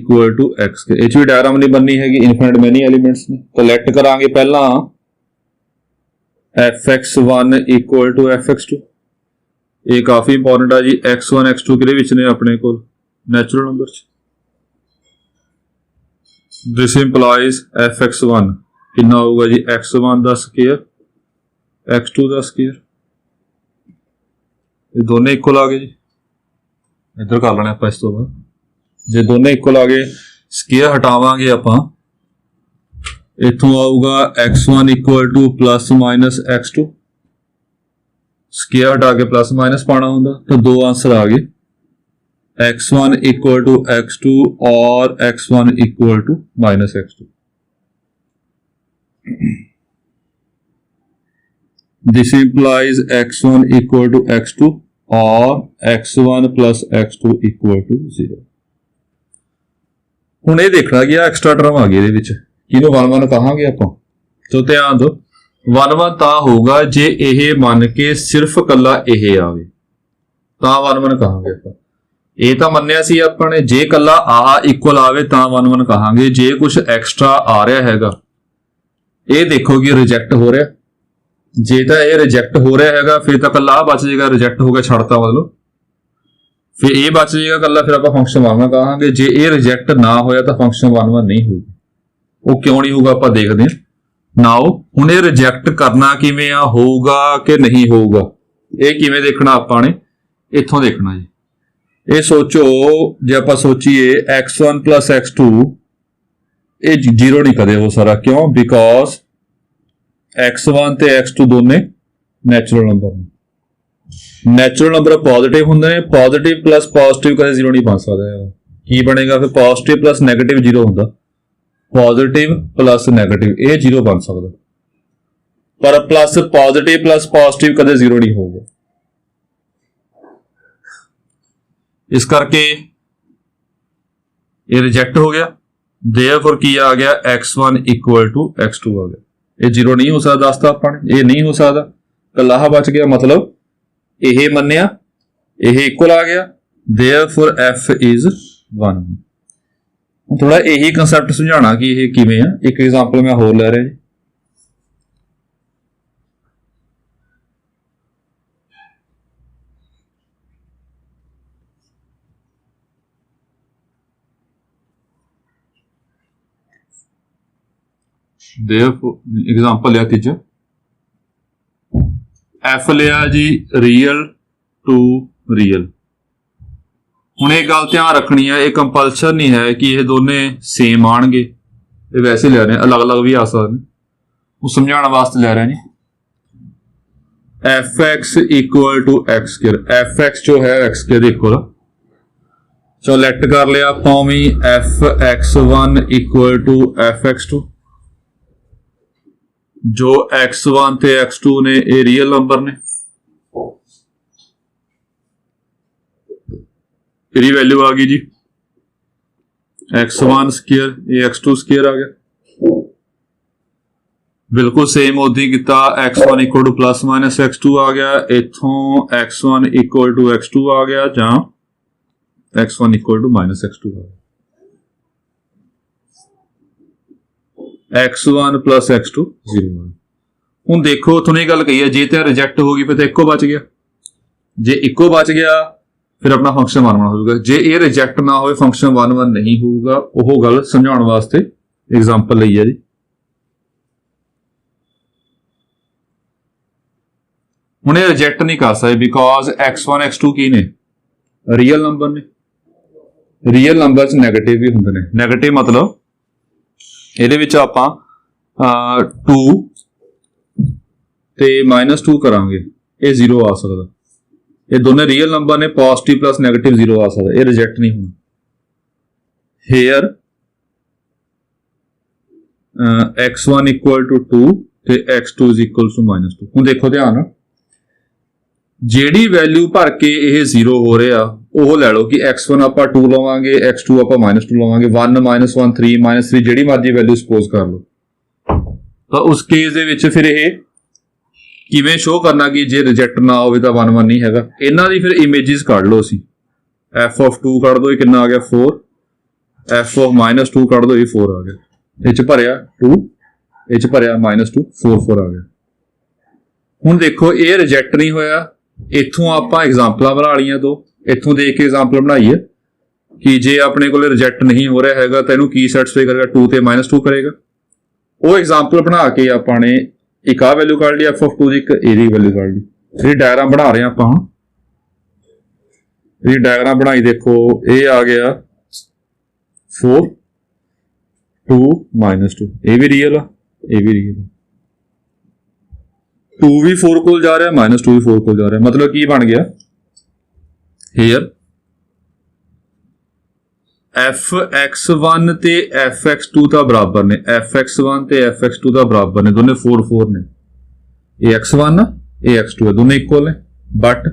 x के ਇਹ 'ਚ ਵੀ ਡਾਇਗਰਾਮ ਨਹੀਂ ਬਣਨੀ ਹੈਗੀ, ਇਨਫਿਨਿਟ ਮੈਨੀ ਐਲੀਮੈਂਟਸ ਨੇ। ਤਾਂ ਲੈਟ ਕਰਾਂਗੇ ਪਹਿਲਾਂ fx1 = fx2, ਇਹ ਕਾਫੀ ਇੰਪੋਰਟੈਂਟ ਆ ਜੀ। x1 x2 ਕਿਹਦੇ ਵਿੱਚ ਨੇ ਆਪਣੇ ਕੋਲ, ਨੈਚੁਰਲ ਨੰਬਰ 'ਚ। ਦਿਸ ਇੰਪਲਾਈਜ਼ fx1 ਕਿੰਨਾ ਹੋਊਗਾ ਜੀ, x1 ਦਾ ਸਕੁਅਰ x2 ਦਾ ਸਕੁਅਰ, ਇਹ ਦੋਨੇ ਇਕੁਅਲ ਆ ਗਏ ਜੀ। इधर कर लेने इस तो बाद जे दोनों इक्वल आ गए, स्केयर हटावांगे आपां, इत्थों आऊगा x1 = ±x2, स्केयर हटा के प्लस माइनस पाना होंदा, तो दो आंसर आ गए, x1 = x2 और x1 = -x2। This implies x1 = x2 और x1 + x2 = 0। ਹੁਣ ਇਹ ਦੇਖਣਾ ਕਿ ਆ ਐਕਸਟਰਾ ਟਰਮ ਆ ਗਈ ਇਹਦੇ ਵਿੱਚ, ਕਿਹਨੂੰ 1 1 ਕਹਾਂਗੇ ਆਪਾਂ। ਤੋ ਧਿਆਨ ਦਿਓ 1 1 ਤਾਂ ਹੋਊਗਾ ਜੇ ਇਹ ਮੰਨ ਕੇ ਸਿਰਫ ਕੱਲਾ ਇਹ ਆਵੇ ਤਾਂ 1 1 ਕਹਾਂਗੇ ਆਪਾਂ। ਇਹ ਤਾਂ ਮੰਨਿਆ ਸੀ ਆਪਾਂ ਨੇ, ਜੇ ਕੱਲਾ ਆ ਇਕੁਅਲ ਆਵੇ ਤਾਂ 1 1 ਕਹਾਂਗੇ। ਜੇ ਕੁਝ ਐਕਸਟਰਾ ਆ ਰਿਹਾ ਹੈਗਾ, ਇਹ ਦੇਖੋ ਕਿ ਰਿਜੈਕਟ ਹੋ ਰਿਹਾ, जे तो यह रिजेक्ट हो रहा है फिर तो कल आ बच जाएगा, रिजेक्ट हो गया छड़ता मतलब, फिर ये बच जाएगा कल, फिर आप फंक्शन 1 1 कहांगे। जे ये रिजेक्ट ना होया तो फंक्शन 1 1 नहीं होगी। वो क्यों नहीं होगा आप देखते हैं नाओ। हुण ये रिजेक्ट करना किवें आ, होगा कि नहीं होगा, ये किवें देखना आपां ने, इत्थों देखना जी। ये सोचो जे आप सोचीए x1 + x2 ये 0 नहीं कदे हो सारा, क्यों, बिकॉज x1 ਤੇ x2 ਦੋਨੇ ਨੈਚੁਰਲ ਨੰਬਰ ਨੇ। ਨੈਚੁਰਲ ਨੰਬਰ ਪੋਜ਼ਿਟਿਵ ਹੁੰਦੇ ਨੇ, ਪੋਜ਼ਿਟਿਵ ਪਲੱਸ ਪੋਜ਼ਿਟਿਵ ਕਦੇ 0 ਨਹੀਂ ਬਣ ਸਕਦਾ। ਕੀ ਬਣੇਗਾ ਫਿਰ, ਪੋਜ਼ਿਟਿਵ ਪਲੱਸ ਨੈਗੇਟਿਵ 0 ਹੁੰਦਾ, ਪੋਜ਼ਿਟਿਵ ਪਲੱਸ ਨੈਗੇਟਿਵ ਇਹ 0 ਬਣ ਸਕਦਾ, ਪਰ ਪਲੱਸ ਪੋਜ਼ਿਟਿਵ ਪਲੱਸ ਪੋਜ਼ਿਟਿਵ ਕਦੇ 0 ਨਹੀਂ ਹੋਊਗਾ। ਇਸ ਕਰਕੇ ਇਹ ਰਿਜੈਕਟ ਹੋ ਗਿਆ, देयरफॉर ਕੀ आ गया, x1 = x2 आ गया। ये 0 नहीं हो सकता, दसता अपन ने, ये नहीं हो सकता, कलाहा बच गया, मतलब यह मन्निया, यह इक्वल आ गया, देयरफॉर f इज 1। थोड़ा यही कंसैप्ट समझाना कि यह किवें है। एक एग्जांपल मैं होर ले रहा जी, एग्जाम्पल लिया तीजा, एफ लिया जी रियल टू रियल। हुण एक गल ध्यान रखनी है, ये कंपलशन नहीं है कि ये दोने सेम आएंगे, ये वैसे ले रहे हैं, अलग अलग भी आ सकते हैं, वो समझाने वास्ते ले रहे हैं जी। fx = x², fx जो है x² इक्वल, चलो लेट कर लिया आपां भी fx1 = fx2। जो x1 ते x2 ने ये रियल नंबर ने, तेरी वैल्यू आ गई जी x1², ये x2² आ गया। बिल्कुल सेम उदी किता, x1 = ±x2 आ गया, इथों x1 = x2 आ गया, जां x1 = -x2 आ गया। x1 + x2 0। ਹੁਣ देखो तुहानूं गल कही है, जे तो रिजेक्ट होगी फिर तो इक्को बच गया, जे इक्को बच गया फिर अपना फंक्शन 1 1 हो जाएगा। जे ये रिजेक्ट ना हो फंक्शन 1 1 नहीं होगा। वो गल समझाने वास्ते एग्जाम्पल लई है जी। हुण ये रिजेक्ट नहीं कर सकते बिकॉज x1 x2 की ने रियल नंबर ने, रियल नंबर च नैगेटिव भी होंदे ने। नैगेटिव मतलब ਇਹਦੇ ਵਿੱਚ ਆਪਾਂ 2 ਤੇ -2 ਕਰਾਂਗੇ, ਇਹ 0 ਆ ਸਕਦਾ। ਇਹ ਦੋਨੇ ਰੀਅਲ ਨੰਬਰ ਨੇ, ਪੋਜ਼ਿਟਿਵ ਪਲੱਸ ਨੈਗੇਟਿਵ 0 ਆ ਸਕਦਾ, ਇਹ ਰਿਜੈਕਟ ਨਹੀਂ ਹੋਣਾ। ਹੇਅਰ x1 ਇਕੁਅਲ ਟੂ 2 ਤੇ x2 ਇਜ਼ ਇਕੁਅਲ ਟੂ -2। ਹੁਣ ਦੇਖੋ ਧਿਆਨ ਨਾਲ, ਜਿਹੜੀ ਵੈਲਿਊ ਭਰ ਕੇ ਇਹ 0 ਹੋ ਰਿਹਾ ਉਹ ਲੈ ਲਓ ਕਿ x1 ਆਪਾਂ 2 ਲਵਾਂਗੇ, x2 ਆਪਾਂ -2 ਲਵਾਂਗੇ, 1 -1 3 -3 ਜਿਹੜੀ ਮਰਜ਼ੀ ਵੈਲਿਊ ਸਪੋਜ਼ ਕਰ ਲਓ। ਤਾਂ ਉਸ ਕੇਸ ਦੇ ਵਿੱਚ ਫਿਰ ਇਹ ਕਿਵੇਂ ਸ਼ੋ ਕਰਨਾ ਕਿ ਜੇ ਰਿਜੈਕਟ ਨਾ ਹੋਵੇ ਤਾਂ 1 1 ਨਹੀਂ ਹੈਗਾ। ਇਹਨਾਂ ਦੀ ਫਿਰ ਇਮੇਜਿਸ ਕੱਢ ਲਓ ਅਸੀਂ, f of 2 ਕੱਢ ਦਿਓ, ਇਹ ਕਿੰਨਾ ਆ ਗਿਆ 4, f of -2 ਕੱਢ ਦਿਓ, ਇਹ 4 ਆ ਗਿਆ। ਇਹ ਚ ਭਰਿਆ 2, ਇਹ ਚ ਭਰਿਆ -2, 4 4 ਆ ਗਿਆ। ਹੁਣ ਦੇਖੋ ਇਹ ਰਿਜੈਕਟ ਨਹੀਂ ਹੋਇਆ। ਇੱਥੋਂ ਆਪਾਂ ਐਗਜ਼ਾਮਪਲਾਂ ਬਣਾ ਲਈਆਂ ਦੋ, ਇੱਥੋਂ ਦੇਖ ਕੇ ਐਗਜ਼ਾਮਪਲ ਬਣਾਈ ਹੈ ਕਿ ਜੇ ਆਪਣੇ ਕੋਲ ਰਿਜੈਕਟ ਨਹੀਂ ਹੋ ਰਿਹਾ ਹੈਗਾ ਤਾਂ ਇਹਨੂੰ ਕੀ ਸੈਟੀਸਫਾਈ ਕਰੇਗਾ, 2 ਤੇ -2 ਕਰੇਗਾ। ਉਹ ਐਗਜ਼ਾਮਪਲ ਬਣਾ ਕੇ ਆਪਾਂ ਨੇ ਇੱਕ ਆ ਵੈਲਿਊ ਕੱਢ ਲਈ f of 2 ਦੀ, ਇੱਕ ਇਹਦੀ ਵੈਲਿਊ ਕੱਢ ਲਈ। ਇਹ ਡਾਇਗਰਾਮ ਬਣਾ ਰਹੇ ਆਪਾਂ ਹੁਣ, ਇਹ ਡਾਇਗਰਾਮ ਬਣਾਈ ਦੇਖੋ, ਇਹ ਆ ਗਿਆ 4 2 -2, ਇਹ ਵੀ ਰੀਅਲ ਆ, ਇਹ ਵੀ ਰੀਅਲ ਆ। 2 ਵੀ 4 ਕੋਲ ਜਾ ਰਿਹਾ, -2 ਵੀ 4 ਕੋਲ ਜਾ ਰਿਹਾ, ਮਤਲਬ ਕੀ ਬਣ ਗਿਆ ਹੇਅਰ fx1 ਤੇ fx2 ਤਾਂ ਬਰਾਬਰ ਨੇ, fx1 ਤੇ fx2 ਤਾਂ ਬਰਾਬਰ ਨੇ, ਦੋਨੇ 4 4 ਨੇ। ਇਹ x1 ਆ, ਇਹ x2 ਹੈ, ਦੋਨੇ ਇਕੁਅਲ ਨੇ। ਬਟ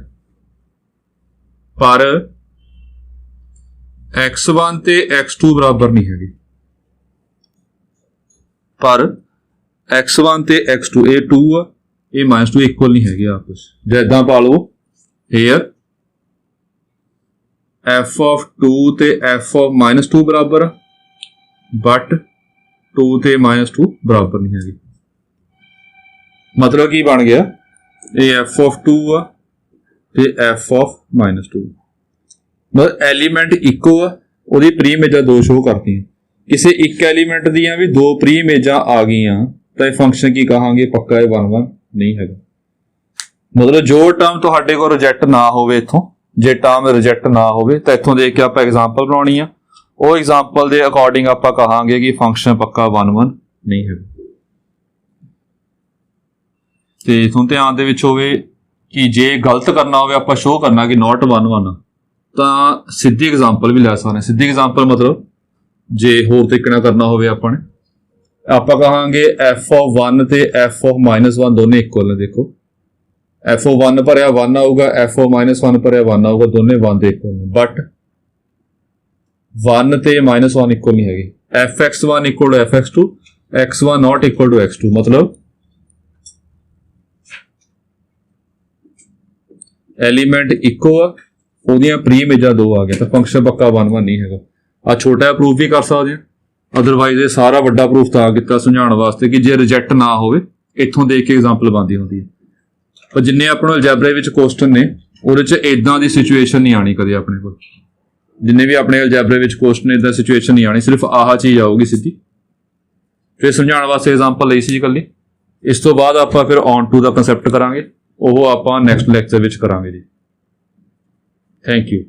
ਪਰ x1 ਤੇ x2 ਬਰਾਬਰ ਨਹੀਂ ਹੈਗੇ, ਪਰ x1 ਤੇ x2 ਇਹ 2 ਆ, ਇਹ -2 ਇਕੁਅਲ ਨਹੀਂ ਹੈਗੇ ਆਪਸ। ਜੇ ਇਦਾਂ ਪਾ ਲਓ ਹੇਅਰ f of 2 ਤੇ f of -2 ਬਰਾਬਰ, ਬਟ 2 ਤੇ -2 ਬਰਾਬਰ ਨਹੀਂ ਹੈਗੇ। ਮਤਲਬ ਕੀ ਬਣ ਗਿਆ, ਇਹ f of 2 ਆ ਤੇ f of -2, ਮਤਲਬ ਐਲੀਮੈਂਟ ਇੱਕੋ ਆ, ਉਹਦੀ ਪ੍ਰੀ ਇਮੇਜਾਂ ਦੋ ਸ਼ੋ ਕਰਤੀਆਂ। ਕਿਸੇ ਇੱਕ ਐਲੀਮੈਂਟ ਦੀਆਂ ਵੀ ਦੋ ਪ੍ਰੀ ਇਮੇਜਾਂ ਆ ਗਈਆਂ ਤਾਂ ਇਹ ਫੰਕਸ਼ਨ ਕੀ ਕਹਾਂਗੇ, ਪੱਕਾ ਇਹ 1 1 ਨਹੀਂ ਹੈਗਾ। ਮਤਲਬ ਜੋ ਟਰਮ ਤੁਹਾਡੇ ਕੋਲ ਰਿਜੈਕਟ ਨਾ ਹੋਵੇ, ਇੱਥੋਂ ਜੇ ਟਰਮ ਰਿਜੈਕਟ ਨਾ ਹੋਵੇ ਤਾਂ ਇੱਥੋਂ ਦੇਖ ਕੇ ਆਪਾਂ ਐਗਜ਼ਾਮਪਲ ਬਣਾਉਣੀ ਆ, ਉਹ ਐਗਜ਼ਾਮਪਲ ਦੇ ਅਕੋਰਡਿੰਗ ਆਪਾਂ ਕਹਾਂਗੇ ਕਿ ਫੰਕਸ਼ਨ ਪੱਕਾ 1 1 ਨਹੀਂ ਹੈਗਾ। ਤੇ ਇਥੋਂ ਧਿਆਨ ਦੇ ਵਿੱਚ ਹੋਵੇ ਕਿ ਜੇ ਗਲਤ ਕਰਨਾ ਹੋਵੇ, ਆਪਾਂ ਸ਼ੋ ਕਰਨਾ ਕਿ ਨਾਟ 1 1, ਤਾਂ ਸਿੱਧੀ ਐਗਜ਼ਾਮਪਲ ਵੀ ਲੈ ਸਕਦੇ। ਸਿੱਧੀ ਐਗਜ਼ਾਮਪਲ ਮਤਲਬ ਜੇ ਹੋਰ ਤਰੀਕੇ ਨਾਲ ਕਰਨਾ ਹੋਵੇ ਆਪਾਂ ਨੇ, ਆਪਾਂ ਕਹਾਂਗੇ f of 1 ਤੇ f of -1 ਦੋਨੇ ਇਕੁਅਲ ਨੇ। ਦੇਖੋ f of 1 ਭਰਿਆ 1 ਆਊਗਾ, f of -1 ਭਰਿਆ 1 ਆਊਗਾ, ਦੋਨੇ 1 ਦੇ ਇਕੁਅਲ ਨੇ। ਬਟ 1 ਤੇ -1 ਇਕੁਅਲ ਨਹੀਂ ਹੈਗੇ। fx1 equal to fx2, x1 not equal to x2, ਮਤਲਬ ਐਲੀਮੈਂਟ ਇੱਕੋ ਆ, ਉਹਦੀਆਂ ਪ੍ਰੀ ਇਮੇਜਾਂ ਦੋ ਆ ਗਿਆ, ਤਾਂ ਫੰਕਸ਼ਨ ਪੱਕਾ 1 1 ਨਹੀਂ ਹੈਗਾ। ਆ ਛੋਟਾ ਪ੍ਰੂਫ ਵੀ ਕਰ ਸਕਦੇ ਆ, ਅਦਰਵਾਈਜ਼ ਇਹ ਸਾਰਾ ਵੱਡਾ ਪ੍ਰੂਫ ਤਾਂ ਕੀਤਾ ਸਮਝਾਉਣ ਵਾਸਤੇ ਕਿ ਜੇ ਰਿਜੈਕਟ ਨਾ ਹੋਵੇ, ਇੱਥੋਂ ਦੇਖ ਕੇ ਐਗਜ਼ਾਮਪਲ ਬਣਦੀ ਹੁੰਦੀ ਹੈ। ਪਰ ਜਿੰਨੇ ਆਪਣੇ ਅਲਜੈਬਰੇ ਵਿੱਚ ਕੁਐਸਚਨ ਨੇ, ਉਹਦੇ 'ਚ ਇਦਾਂ ਦੀ ਸਿਚੁਏਸ਼ਨ ਨਹੀਂ ਆਣੀ ਕਦੇ ਆਪਣੇ ਕੋਲ। ਜਿੰਨੇ ਵੀ ਆਪਣੇ ਅਲਜੈਬਰੇ ਵਿੱਚ ਕੁਐਸਚਨ ਇਦਾਂ ਸਿਚੁਏਸ਼ਨ ਨਹੀਂ ਆਣੀ, ਸਿਰਫ ਆਹ ਚੀਜ਼ ਆਊਗੀ ਸਿੱਧੀ। ਫਿਰ ਸਮਝਾਉਣ ਵਾਸਤੇ ਐਗਜ਼ਾਮਪਲ ਲਈ ਸੀ ਜੀ ਇਕੱਲੀ। ਇਸ ਤੋਂ ਬਾਅਦ ਆਪਾਂ ਫਿਰ ਔਨ ਟੂ ਦਾ ਕਨਸੈਪਟ ਕਰਾਂਗੇ, ਉਹ ਆਪਾਂ ਨੈਕਸਟ ਲੈਕਚਰ ਵਿੱਚ ਕਰਾਂਗੇ ਜੀ। Thank you.